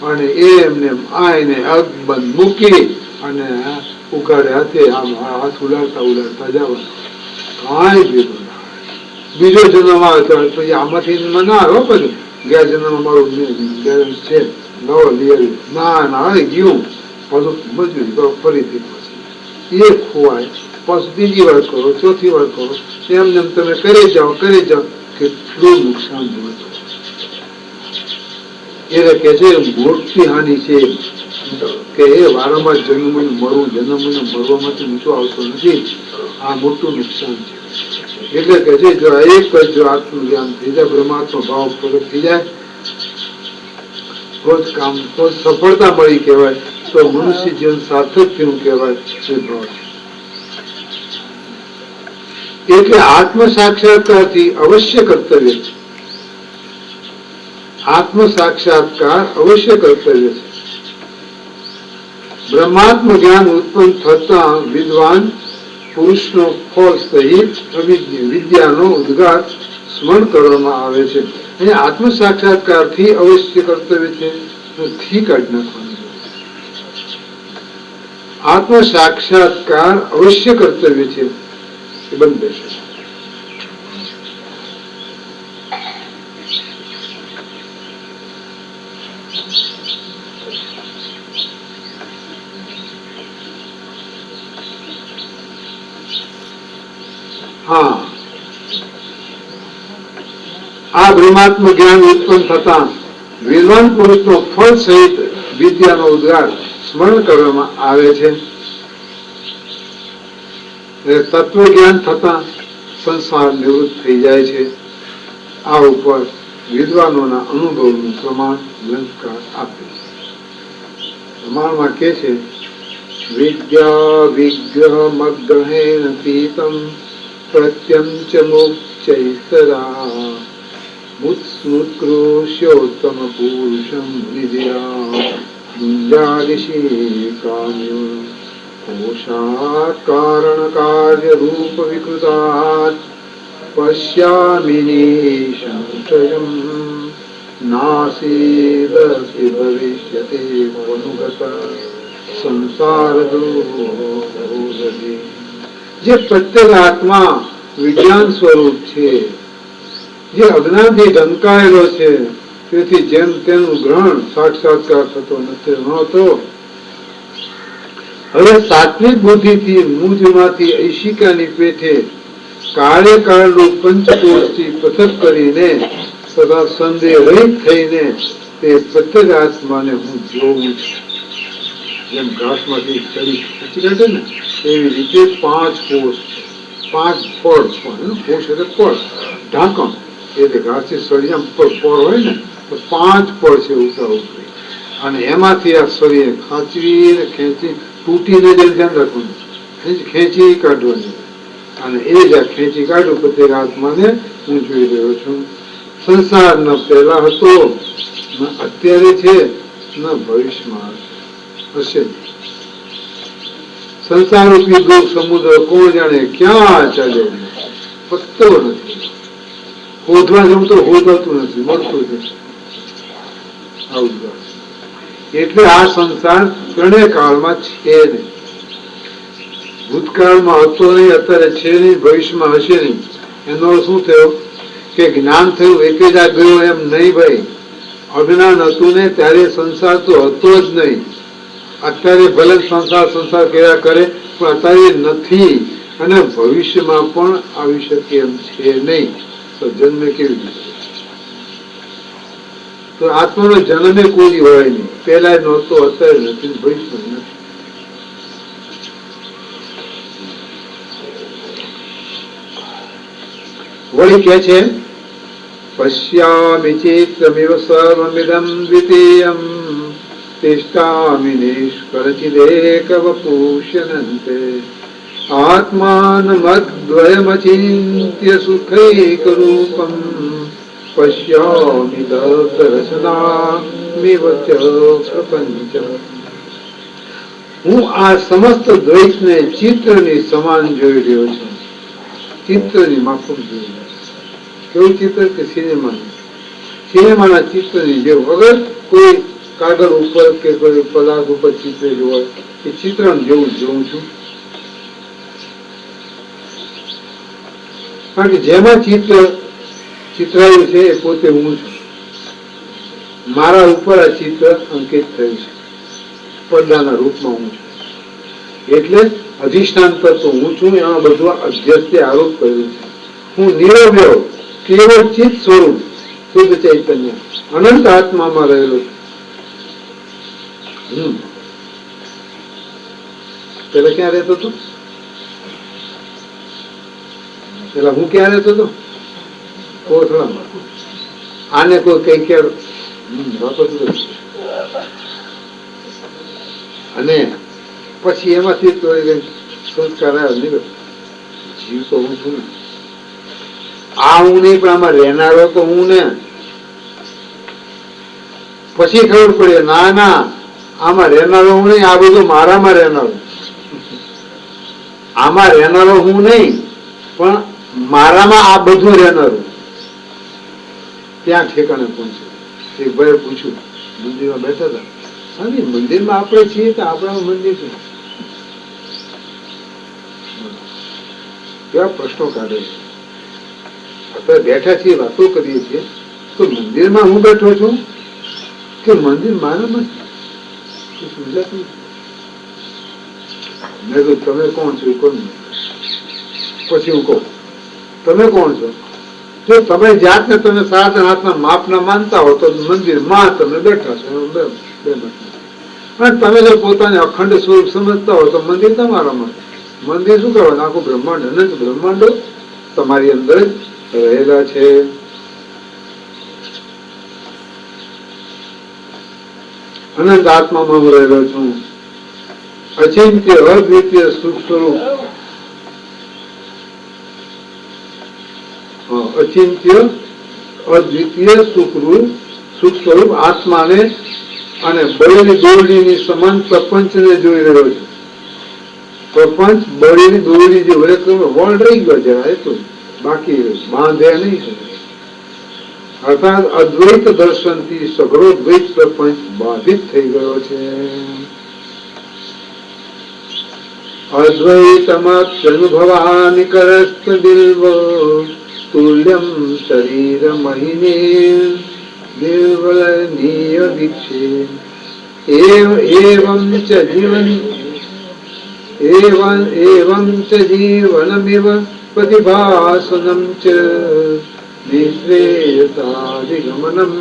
અને એમને આઈને અકબંધ મૂકી અને ઉઘાડે હાથે હાથ ઉલાડતા જવા. કાંઈ ભેગું ના. બીજો જન્મ આવે તો પછી આમાંથી ના આવે. પછી ગયા જન્મ મારું બેલેન્સ છે, નવો લઈ ના ગયું પાછું મજૂરી કરો ફરીથી. પછી એ ખોવાય, પાછું બીજી વાર કરો, ચોથી વાર કરો, એમને તમે કરી જાઓ કેટલું નુકસાન જોયું. એટલે કે છે મોટી હાનિ છે કે એ વારંવાર જન્મનું મરવામાંથી ઊંચો આવતો નથી. આ મોટું નુકસાન છે. એટલે કે છે જો એક જ આત્મજ્ઞાન થઈ જાય, બ્રહ્માત્મ ભાવ પ્રગટ થઈ જાય તો જ કામ, તો સફળતા મળી કહેવાય, તો મનુષ્ય જીવન સાર્થક થયું કહેવાય. એટલે આત્મ સાક્ષાત્કારથી અવશ્ય કર્તવ્ય છે. આત્મ સાક્ષાત્કાર અવશ્ય કર્તવ્ય છે. બ્રહ્માત્મ જ્ઞાન ઉત્પન્ન થતા વિદ્વાન પુરુષનો ફળ સહિત વિદ્યાનો ઉદ્ગાર સ્મરણ કરવામાં આવે છે. અહીંયા આત્મ સાક્ષાત્કારથી અવશ્ય કર્તવ્ય છે, થી કાઢી નાખવાનું. આત્મ સાક્ષાત્કાર અવશ્ય કર્તવ્ય છે એ બંધ રહેશે. હા, આ બ્રહ્માત્મ જ્ઞાન ઉત્પન્ન થતા વિદ્વાન પુરુષનો ફળ સહિત વિદ્યાનો ઉદ્ગાર સ્મરણ કરવામાં આવે છે. તત્વ જ્ઞાન થતા સંસાર નિવૃત્ત થઈ જાય છે. આ ઉપર વિદ્વાનોના અનુભવનું પ્રમાણ ગ્રંથકાર આપે છે. પ્રમાણમાં કે છે, વિદ્યા વિગ્રહ મગ્રહેણ પીતમ પ્રત્યંચ મોક્ષૈતરા મુત્સ્મૃત્કૃષ્યોત્તમ પુરુષમ વિદ્યા મુંજાદિશી કામ્ય કોશાત કારણ કાર્ય રૂપ વિકૃતાત પશ્યામિ સંશયમ નાસીદસ્તિ ભવિષ્યતે અનુગત સંસાર દુઃખોદધિ. જે પ્રત્યેક આત્મા વિજ્ઞાન સ્વરૂપ છે, જે અજ્ઞાનથી ઢંકાયેલો છે, તેથી જેમ તેનું ગ્રહણ સાક્ષાત્કાર થતો નથી નહોતો, હવે સાત્વિક બુદ્ધિથી મુજમાંથી ઐશિકાની પેઠે કાર્યકાળનું પંચકોશથી પૃથક કરીને તથા સંદેહ રહિત થઈને તે પ્રત્યેક આત્માને હું જોઉં છું. જેમ ઘાસમાંથી ચડી ખેંચી કાઢે ને એવી રીતે 5 કોષ, 5 ફળ, કોષ એટલે ફળ, ઢાંકણ એટલે ઘાસથી સળિયા પળ હોય ને તો 5 ફળ છે ઉતરા ઉતરી, અને એમાંથી આ શરીર ખાંચવીને ખેંચી તૂટીને જ ધ્યાન રાખવાનું, ખેંચી કાઢવાની. અને એ જ આ ખેંચી કાઢું પ્રત્યેક આત્માને હું જોઈ રહ્યો છું. સંસાર ન પહેલા હતો, ન અત્યારે છે, ન ભવિષ્યમાં હશે. સંસાર રૂપી દુઃખ સમુદ્ર કોણ જાણે ક્યાં ચાલે, પત્તો નથી. શોધવા જવું તો શોધાતું નથી, મળતું છે. એટલે આ સંસાર ત્રણેય કાળમાં છે નહીં. ભૂતકાળમાં હતો નહીં, અત્યારે છે નહીં, ભવિષ્યમાં હશે નહીં. એનો શું થયો કે જ્ઞાન થયું એટલે જ આ ગયો એમ નહીં ભાઈ. અજ્ઞાન હતું ને ત્યારે સંસાર તો હતો જ નહીં. અત્યારે ભલે સંસાર કર્યા કરે પણ અત્યારે નથી, અને ભવિષ્યમાં પણ આવી શકે એમ છે નહીં. તો જન્મે કેવી રીતે? તો આત્માનો જન્મે કોઈ હોય નહીં. પહેલા નહોતો, અત્યારે નથી, ભવિષ્યમાં નથી. વળી કે છે, પશ્યામિ ચિત્રમિવ સર્વમિદં દ્વિતીયં તિષ્ઠામિ નિષ્કળચિદેકવપુષ્યનન્તે આત્માનમદ્વયમચિન્ત્ય સુખૈકરૂપં પશ્યામિ દર્શનામિવ ચ પ્રપંચમ. હું આ સમસ્ત દ્વૈતને ચિત્રની સમાન જોઈ રહ્યો છું. ચિત્રની માફક જોઈ રહ્યો. કેવું ચિત્ર કે સિનેમાના ચિત્રની જેવું. વગર કોઈ કાગળ ઉપર કે કોઈ પદાર્થ ઉપર ચિત્ર જોવાય એ ચિત્ર જેવું જોઉં છું. કારણ કે જેમાં ચિત્રાયું છે એ પોતે હું છું. મારા ઉપર આ ચિત્ર અંકિત થયું છે, પડદાના રૂપમાં હું છું. એટલે અધિષ્ઠાન તત્વ હું છું, એમાં બધું અધ્યસ્તે આરોપ કર્યું છે. હું નિરવય કેવળ ચિત્ત સ્વરૂપ શુદ્ધ ચૈતન્ય અનંત આત્મામાં રહેલો છું. પેલા ક્યાં રહેતો હતો? પેલા હું ક્યાં રહેતો હતો? કોથળામાં. આને કોઈ કઈ ક્યારે અને પછી એમાંથી સંસ્કાર આવ્યો. જીવ તો હું છું ને. આ હું નહીં, પણ આમાં રહેનારો તો હું ને. પછી ખબર પડે ના ના આમાં રહેનારો હું નહીં, આ બધું મારામાં રહેનારો. આમાં રહેનારો હું નહીં, પણ મારામાં આ બધું રહેનારું. ત્યાં ઠેકાણે પહોંચ્યું. એક ભાઈ પૂછ્યું, મંદિરમાં બેઠા હતા, સ્વામી મંદિરમાં આપણે છીએ કે આપણામાં મંદિર છે? કેવા પ્રશ્નો કાઢે છે. આપણે બેઠા છીએ, વાતો કરીએ છીએ, તો મંદિરમાં હું બેઠો છું કે મંદિર મારામાં સમજાતું? મેં કહ્યું તમે કોણ છો? કોણ? પછી હું કહું તમે કોણ છો? જો તમે જાતને તમે સાત હાથના માપના માનતા હો તો મંદિરમાં તમે બેઠા છો. અને તમે જો પોતાને અખંડ સ્વરૂપ સમજતા હો તો મંદિર તમારામાં. મંદિર શું કરવાનું? આખું બ્રહ્માંડ, અનંત બ્રહ્માંડો તમારી અંદર જ રહેલા છે. અનંત આત્મામાં હું રહેલો છું. અચિંત્ય અદ્વિતીય સુખ સ્વરૂપ, અચિંત્ય અદ્વિતીય સુખ સ્વરૂપ આત્માને અને બળીની દોરડીની સમાન પ્રપંચને જોઈ રહ્યો છે. પ્રપંચ બળીની દોરડી જે વળ રહી ગયો છે, એટલું બાકી બાંધે નહીં. અર્થાત અદ્વૈત દર્શનથી સઘળો દ્વૈત પ્રપંચ બાધિત થઈ ગયો છે. અદ્વૈતમત્યનુભવાનિકરસ્તદિલ્વ તુલ્યમ શરીર મહિને નિર્વલનીય દીક્ષે એવં ચ જીવનમિવ પ્રતિભાસનમ ચ નિશ્રેયસાધિગમનમ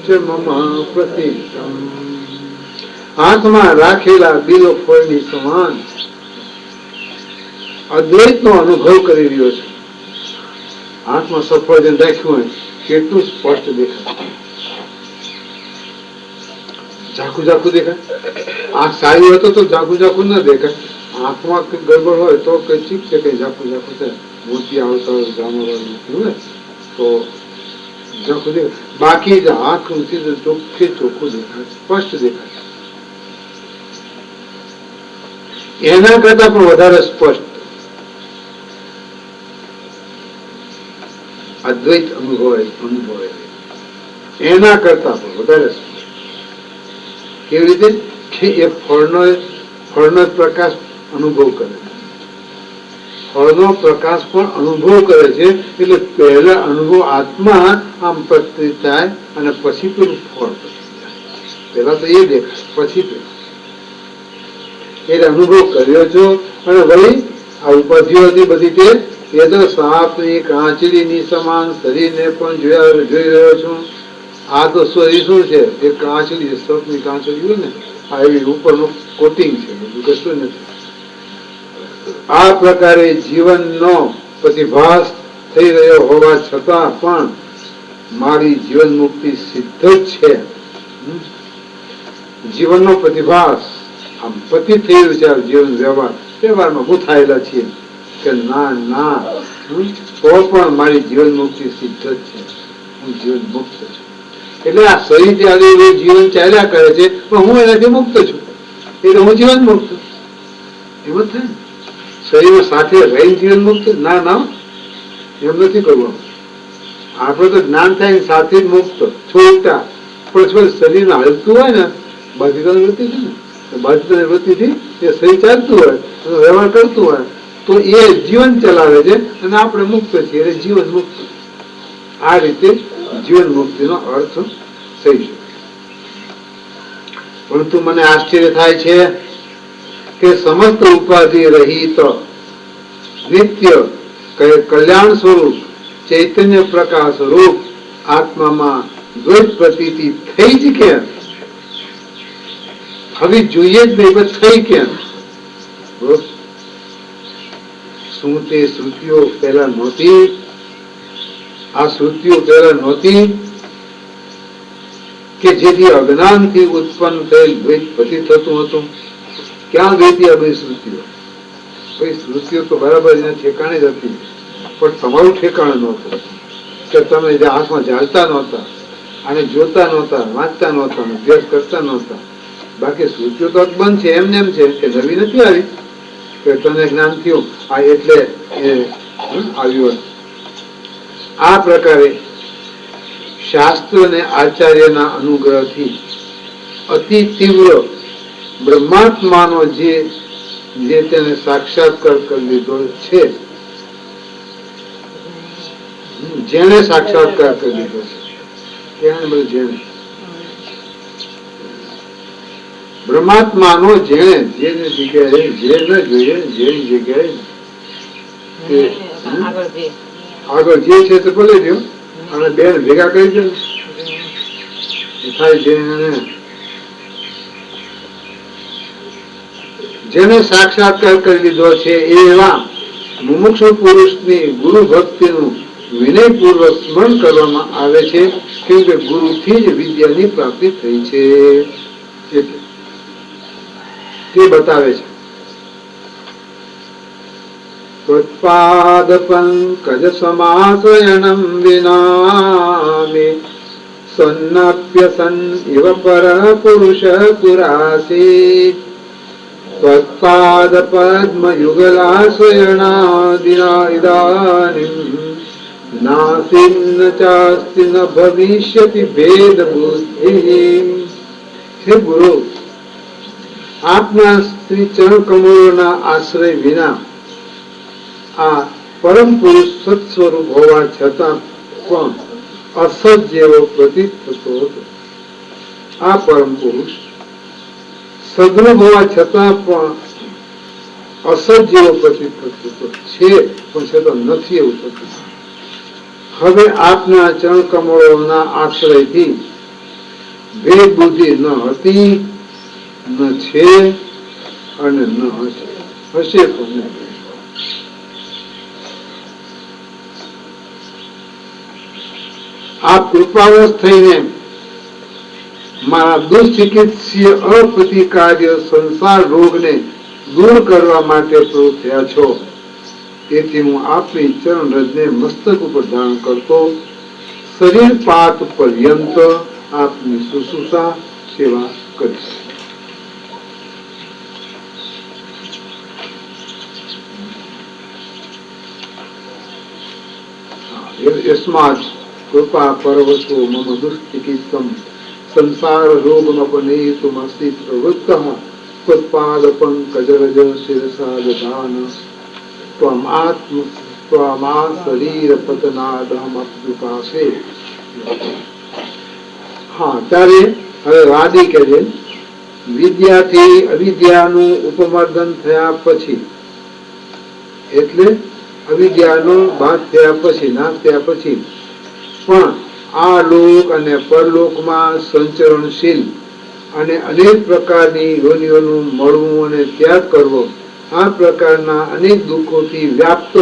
ચ મમ પ્રતિષ્ઠમ. હાથમાં રાખેલા બીજો ફળની સમાન અદ્વૈતનો અનુભવ કરી રહ્યો છે. હાથમાં સફરજન રાખ્યું હોય કેટલું સ્પષ્ટ દેખાય, ઝાખું ઝાખું દેખાય. આંખ સારી હોય તો ઝાખું ઝાખું ના દેખાય. આંખમાં કઈ ગડબડ હોય તો કઈ ઠીક છે, કઈ ઝાખું ઝાખું છે, મોતી આવતા હોય જામવાનું તો ઝાખું દેખાય. બાકી આંખ ઊંચી ચોખ્ખે ચોખ્ખું દેખાય, સ્પષ્ટ દેખાય. એના કરતા પણ વધારે સ્પષ્ટ અદ્વૈત અનુભવે એના કરતા પણ વધારે સ્પષ્ટ. કેવી રીતે કે એ ફળનો પ્રકાશ અનુભવ કરે છે. ફળનો પ્રકાશ પણ અનુભવ કરે છે. એટલે પહેલા અનુભવ આત્મા આમ પ્રત્યે થાય અને પછી પેલું ફળ પેલા તો એ દેખાય, પછી એટલે અનુભવ કર્યો છો. અને વળી આ ઉપાધિઓ હતી બધી તે એ તો સાપની કાંચડીની સમાન શરીરને પણ જોઈ રહ્યો છું. આ તો શરીર શું છે? એ કાંચડી, સપની કાંચડી હોય ને, આ એવી ઉપરનું કોટિંગ છે, બીજું કશું નથી. આ પ્રકારે જીવનનો પ્રતિભાસ થઈ રહ્યો હોવા છતાં પણ મારી જીવન મુક્તિ સિદ્ધ જ છે. જીવનનો પ્રતિભાસ આમ પતિ થયું છે. જીવન વ્યવહારમાં ગુથાયેલા છીએ કે ના તો પણ મારી જીવન મુક્તિ સિદ્ધ જ છે. હું જીવન મુક્ત છું. એટલે આ શરીર ત્યારે જીવન ચાલ્યા કરે છે, પણ હું એનાથી મુક્ત છું. એટલે હું જીવન મુક્ત એમ જ થાય. શરીર સાથે રહી જીવન મુક્ત ના એમ નથી કરવું. આપણે તો જ્ઞાન થાય સાથે જ મુક્ત છોડતા, પણ શરીર હલતું હોય ને, બાધ્યતાની વૃત્તિ છે ને, બાધ્યતાની વૃત્તિથી એ શરીર ચાલતું હોય, વ્યવહાર કરતું હોય તો એ જીવન ચલાવે છે અને આપણે મુક્ત છીએ એટલે જીવન મુક્ત. આ રીતે જીવન મુક્તિનો અર્થ થઈ શકે. પરંતુ મને આશ્ચર્ય થાય છે કે સમસ્ત ઉપાધિ રહિત નિત્ય કલ્યાણ સ્વરૂપ ચૈતન્ય પ્રકાશ રૂપ આત્મામાં દ્વૈત પ્રતીતિ થઈ જ કેમ? હવે જોઈએ જ નહીં, પણ થઈ કેમ? શું તે શ્રુતિઓ પહેલા નહોતી? આ શ્રુતિઓ પહેલા નહોતી કે જેથી અજ્ઞાનથી ઉત્પન્ન થયેલ દ્વૈત પ્રતીત થતું હતું? ક્યાં ગઈ હતી આ બધી શ્રુતિઓ? ભાઈ શ્રુતિઓ તો બરાબર એના ઠેકાણે જ હતી, પણ તમારું ઠેકાણે નહોતું કે તમે જે હાથમાં ઝાલતા નહોતા, અને જોતા નહોતા, વાંચતા નહોતા, અભ્યાસ કરતા નહોતા. બાકી શ્રુતિઓ તો બંધ છે, એમને એમ છે કે નવી નથી આવી, કે કે તને જ્ઞાન થયું આ એટલે એ આવ્યું. આ પ્રકારે શાસ્ત્ર અને આચાર્યના અનુગ્રહથી અતિ તીવ્ર બ્રહ્માત્માનો જે તેને સાક્ષાત્કાર કરી લીધો છે, જેને સાક્ષાત્કાર કરી લીધો છે, જેને બ્રહ્માત્માનો જેની જગ્યાએ જે ન જોઈએ, જેની જગ્યાએ આગળ જે છે તે બોલી દો અને બેન ભેગા કરી દો થાય. જેને સાક્ષાત્કાર કરી લીધો છે એવા મુમુક્ષુ પુરુષની ગુરુ ભક્તિનું વિનયપૂર્વક સ્મરણ કરવામાં આવે છે, કેમ કે ગુરુથી જ વિદ્યાની પ્રાપ્તિ થઈ છે તે બતાવે છે. ત્વત્પાદ પંકજ સમાશ્રયણમ વિનામે સન્નપ્યસન ઇવ પર પુરુષ પુરાસી ત્વત્પાદ પદ્મ યુગલાશ્રયણાદિના ઇદાનીમ નાસિન ચાસ્તિ ન ભવિષ્યતિ ભેદ બુદ્ધિ. હે ગુરુ, આપના શ્રી ચરણ કમળોના આશ્રય વિના આ પરમ પુરુષ સત સ્વરૂપ હોવા છતાં પણ અસત જેવો પ્રતીત થતો હતો. આ પરમ પુરુષ સદરૂપ હોવા છતાં પણ અસત જેવો પ્રતીત થતો છે, પણ છતાં નથી એવું થતું. હવે આપના ચરણ કમળોના આશ્રયથી ભેદ બુદ્ધિ ન હતી, ન છે અને ન હશે પણ નહીં. આપ કૃપાવશ થઈને મારા દુષ્ચિકિત્સીય અપ્રતિકાર્ય સંસાર રોગને દૂર કરવા માટે પ્રવૃત્ત થયા છો. તેથી હું આપની ચરણ રજને મસ્તક ઉપર ધારણ કરતો શરીર પાત પર્યંત આપની શુશ્રુષા સેવા કરીશ. યસ્માત કૃપા પર્વતો મમ દુષ્ચિકિત્સમ સંસાર રોગમપનેતુમસ્તિ પ્રવૃત્તઃ ત્વત્પાદ પંકજરજ શિરસા દધાન ત્વમા શરીર પતનાદહમપ્યુપાસે. હા, ત્યારે હવે વાદી કે છે વિદ્યાથી અવિદ્યાનું ઉપમર્દન થયા પછી, એટલે અવિદ્યાનો બાદ થયા પછી, નાશ થયા પછી પણ આ લોક અને પરલોકમાં સંચરણશીલ અને અનેક પ્રકારની યોનિઓનું મળવું અને ત્યાગ કરવો, આ પ્રકારના અનેક દુઃખોથી વ્યાપ્ત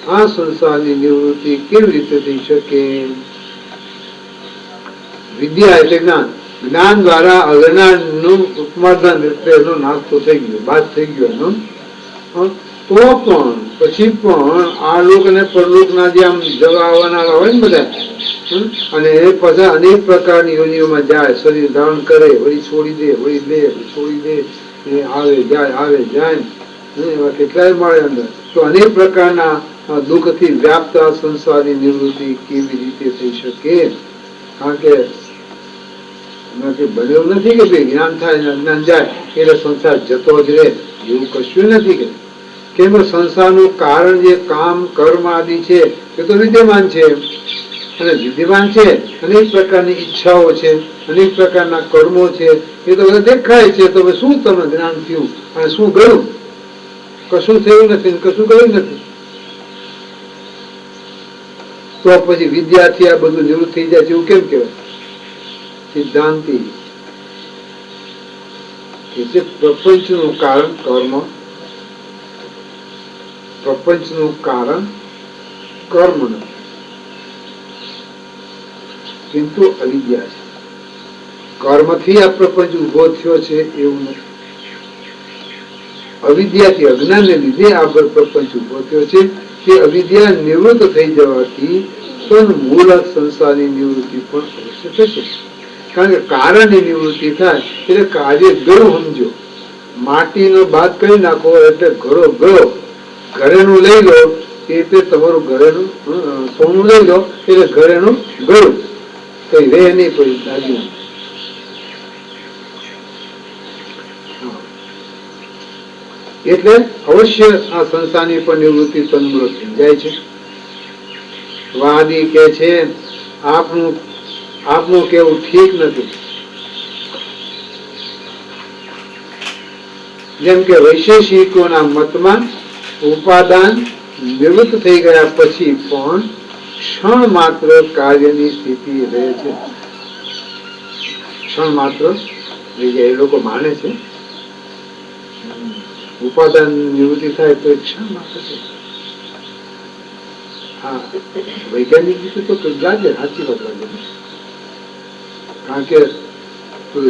આ સંસારની નિવૃત્તિ કેવી રીતે થઈ શકે? વિદ્યા એટલે જ્ઞાન. જ્ઞાન દ્વારા અજ્ઞાનનું ઉપમર્દન એટલે એનો નાશ તો થઈ ગયો, બાદ થઈ ગયો એનો. તો પણ પછી પણ આ લોક અને પરલોકના જે આમ જવા આવવાના હોય ને બધા, અને એ પાછા અનેક પ્રકારની યોનિઓમાં જાય, શરીર ધારણ કરે, વળી છોડી દે, વળી લે, છોડી દે, આવે જાય, એવા કેટલાય મળે અંદર. તો અનેક પ્રકારના દુઃખથી વ્યાપ્ત સંસારની નિવૃત્તિ કેવી રીતે થઈ શકે? કારણ કે બન્યું નથી કે ભાઈ જ્ઞાન થાય અજ્ઞાન જાય એટલે સંસાર જતો જ રહે, એવું કશું નથી. કેમ સંસારનું કારણ જે કામ કર્મ આદિ છે એ તો વિદ્યમાન છે, અને વિદ્યમાન છે, અનેક પ્રકારની ઈચ્છાઓ છે, અનેક પ્રકારના કર્મો છે, એ તો બધા દેખાય છે. તો શું તમને જ્ઞાન થયું અને શું ગયું? કશું થયું નથી, કશું ગયું નથી. તો પછી વિદ્યાર્થી આ બધું નિવૃત્ત થઈ જાય છે એવું કેમ કહેવાય? સિદ્ધાંતિ એટલે પ્રપંચનું કારણ કર્મ, પ્રપંચનું કારણ કર્મ નથી, કિંતુ અવિદ્યા છે. કર્મથી આ પ્રપંચ ઉભો થયો છે એવું નથી. અવિદ્યાથી, અજ્ઞાનને લીધે આ પ્રપંચ ઉભો થયો છે. તે અવિદ્યા નિવૃત્ત થઈ જવાથી મૂળ સંસારની નિવૃત્તિ પણ અવશ્ય થશે. કારણ કે કારણની નિવૃત્તિ થાય એટલે કાર્ય ગયું સમજો. માટીનો બાદ કરી નાખો એટલે ઘરો ગયો. ઘરેનું લઈ લો એટલે તમારું ઘરેનું સોનું લઈ લો એટલે ઘરેનું ગયું, કઈ રહે નહીં કોઈ દાદી. એટલે અવશ્ય આ સંસારની પણ નિવૃત્તિ તંદુરસ્ત થઈ જાય છે. વાદી કે છે આપનું કેવું ઠીક નથી. જેમ કે વૈશેષિકોના મતમાં ઉપાદાન નિવૃત્ત થઈ ગયા પછી પણ ક્ષણ માત્ર કાર્યની સ્થિતિ રહે છે. ક્ષણ માત્ર એ લોકો માને છે. ઉપાદાન નિવૃત્તિ થાય તો ક્ષણ માત્ર છે. હા, વૈજ્ઞાનિક રીતે તો લાગે, સાચી વાત લાગે. કારણ કે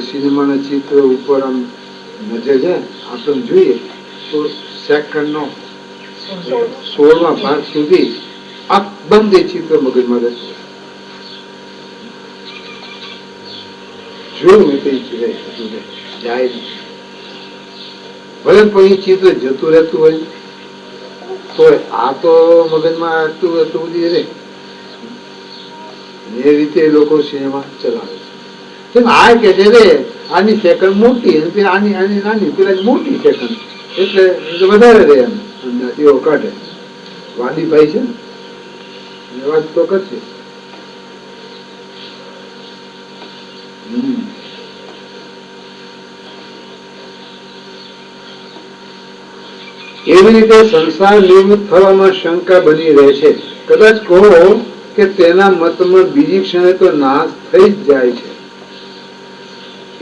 સિનેમાના ચિત્ર ઉપર આમ નજર જાય આપણે જોઈએ તો સેકન્ડનો 16મા ભાગ સુધી અકબંધ એ ચિત્ર મગજમાં રહેશે. જોયું તે જાય ભલે પણ એ ચિત્ર જતું રહેતું હોય તો આ તો મગજમાં એટલું બધી રહે. એ રીતે લોકો સિનેમા ચલાવે છે. આ કે છે રે આની સેકન્ડ મોટી આની નાની પેલા મોટી સેકન્ડ એટલે વધારે રહે એમ એવો કાઢે. વાદીભાઈ છે ને વાત તો કરશે. એવી રીતે સંસાર નિવૃત્ત થવામાં શંકા બની રહે છે. કદાચ કહો કે તેના મતમાં બીજી ક્ષણે તો નાશ થઈ જ જાય છે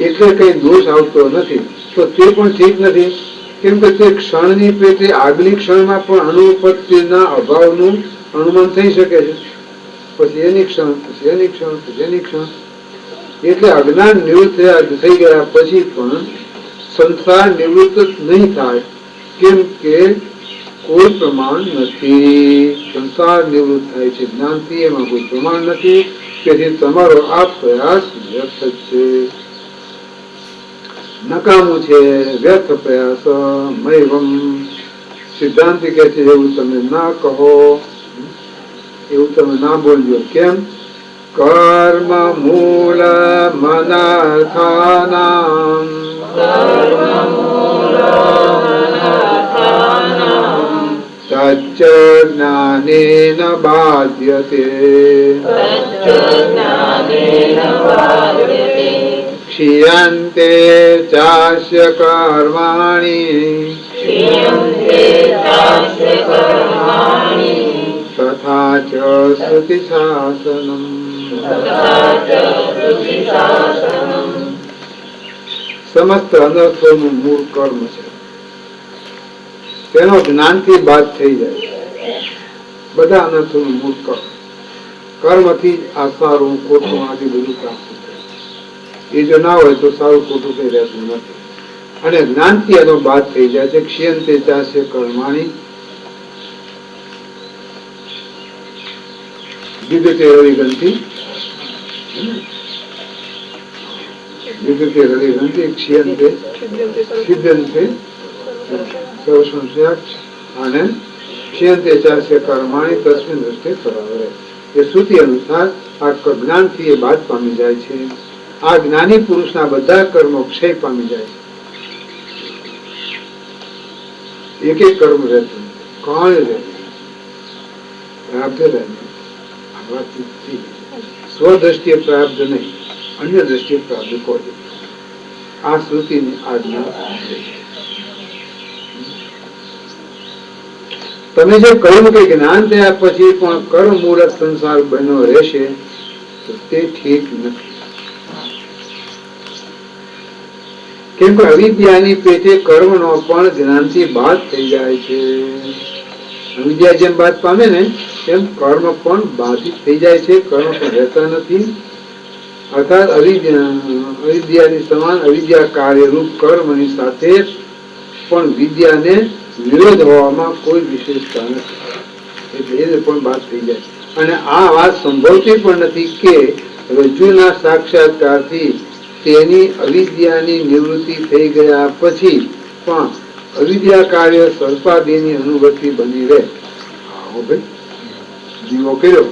એટલે કઈ દોષ આવતો નથી, તો તે પણ ઠીક નથી. કેમ કે તે ક્ષણની પેટે આગલી ક્ષણમાં પણ અનુપત્તિના અભાવનું અનુમાન થઈ શકે છે. પછી એની ક્ષણ, પછી એની ક્ષણ, પછી એની ક્ષણ. એટલે અજ્ઞાન નિવૃત્ત થઈ ગયા પછી પણ સંસાર નિવૃત્ત નહીં થાય. કેમ કે કોઈ પ્રમાણ નથી. સંસાર નિવૃત્ત થાય છે જ્ઞાનથી, એમાં કોઈ પ્રમાણ નથી. તેથી તમારો આ પ્રયાસ વ્યર્થ છે, નકામું છે, વ્યર્થ પ્રયાસ. મૈવમ સિદ્ધાંતિ કહે છે એવું તમે ના કહો, એવું તમે ના બોલજો. કેમ? કર્મ મૂળ મનાર્થાનામ તચ્ચ જ્ઞાનેન બાધ્યતે ક્ષીયન્તે ચાસ્ય કર્માણિ તથા ચ શ્રુતિ શાસનમ. સમસ્ત અનર્થોનું મૂળ કર્મ છે. તેનો જ્ઞાનથી બાદ થઈ જાય. બધા અનર્થોનું મૂળ કર્મથી આ સારું ખોટું આદિ બધું પ્રાપ્ત થાય. એ જો ના હોય તો સારું ખોટું કઈ રહેતું નથી. અને જ્ઞાનથી એનો બાદ થઈ જાય છે. ક્ષીયન્તે ચાસ્ય કર્માણિ વિદ્યતે રવિગંથી ક્ષીયન્તે સિદ્ધન્તે અને ક્ષીયન્તે ચાસ્ય કર્માણિ તસ્મિન દૃષ્ટિ ફરાવરે. એ શ્રુતિ અનુસાર આ જ્ઞાનથી એ બાદ પામી જાય છે. આ જ્ઞાની પુરુષના બધા કર્મો ક્ષય પામી જાય છે. એક એક કર્મ રહેતું કોણ રહે પ્રાપ્ત રહે. સ્વદ્રષ્ટિએ પ્રાપ્ત નહીં, અન્ય દ્રષ્ટિએ પ્રાપ્ત કોઈ. આ શ્રુતિની આજ્ઞા. તમે જે કહ્યું કે જ્ઞાન થયા પછી પણ કર્મ મૂળક સંસાર બન્યો રહેશે તો તે ઠીક નથી. કેમ કે અવિદ્યાની પેટે કર્મનો પણ જ્ઞાનથી બાદ થઈ જાય છે. અવિદ્યા જેમ બાદ પામે ને તેમ કર્મ પણ બાધિત થઈ જાય છે. કર્મ પણ રહેતા નથી. અર્થાત અવિદ્યાની સમાન અવિદ્યા કાર્યરૂપ કર્મની સાથે પણ વિદ્યાને વિરોધ હોવામાં કોઈ વિશેષતા નથી. એટલે એ પણ બાદ થઈ જાય. અને આ વાત સંભવતી પણ નથી કે રજ્જુના સાક્ષાત્કારથી તેની અવિદ્યાની નિવૃત્તિ થઈ ગયા પછી પણ અવિદ્યા કાર્ય સર્પાદિની અનુભૂતિ બની રહે. આવો ભાઈ દીવો કર્યો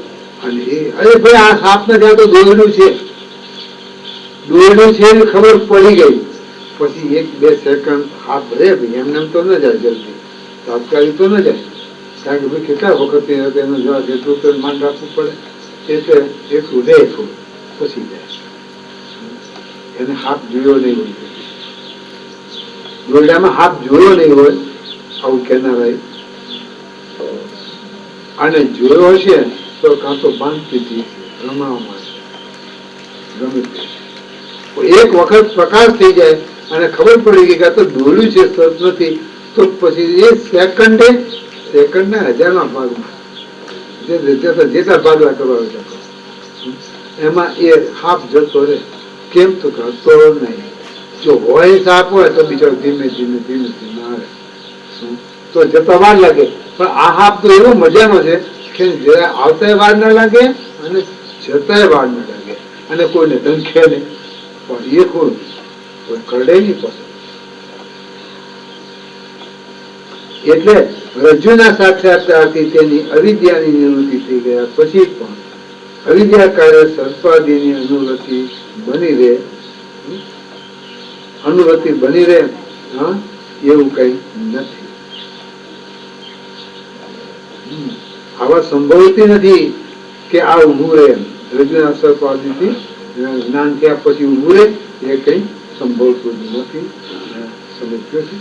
અને અરે ભાઈ આ સાપ ને ત્યાં તો દોરડું છે એને ખબર પડી ગઈ. પછી 1-2 સેકન્ડ હાથ ભરે એમને તો ન જાય, જલ્દી તાત્કાલિક તો ન જાય, કારણ કે ભાઈ કેટલા વખત એનો જવાબ એટલું તો માન રાખવું પડે. એટલે એટલું રહે થોડું પછી જાય. એને હાથ જોયો નહીં હોય, દોરડામાં હાથ જોયો નહીં હોય આવું કેનારાય, અને જોયો હશે તો કાં તો બાંધતી રમાવામાં ગમે તે એક વખત પ્રકાશ થઈ જાય અને ખબર પડી ગઈ કે આ તો દોર્યું છે, સત નથી, તો પછી એ સેકન્ડ ના 1000ના ભાગમાં જેટલા ભાગલા કરવા એમાં એ હાફ જતો રહે. કેમ તો હતો નહીં. જો હોય સાપ હોય તો બીજો ધીમે ધીમે આવે તો જતા વાર લાગે. પણ આ હાફ તો એવો મજાનો છે કે આવતાય વાર ના લાગે અને જતાય વાર ના લાગે, અને કોઈને ધંખે નહીં. પણ એ કોઈ કરડે નહીં પાસે. એટલે રજ્જુના સાક્ષાત્કારથી તેની અવિદ્યાની નિવૃત્તિ થઈ ગયા પછી પણ અવિદ્યા કાર્ય સર્પાદિની અનુવૃત્તિ બની રહે એવું કઈ નથી. આવા સંભવતી નથી કે આ ઊભું રહે. રજ્જુના સર્પાદિથી જ્ઞાન થયા પછી ઊભું રહે એ કઈ સંભવતું નથી. સમજ્યો છે?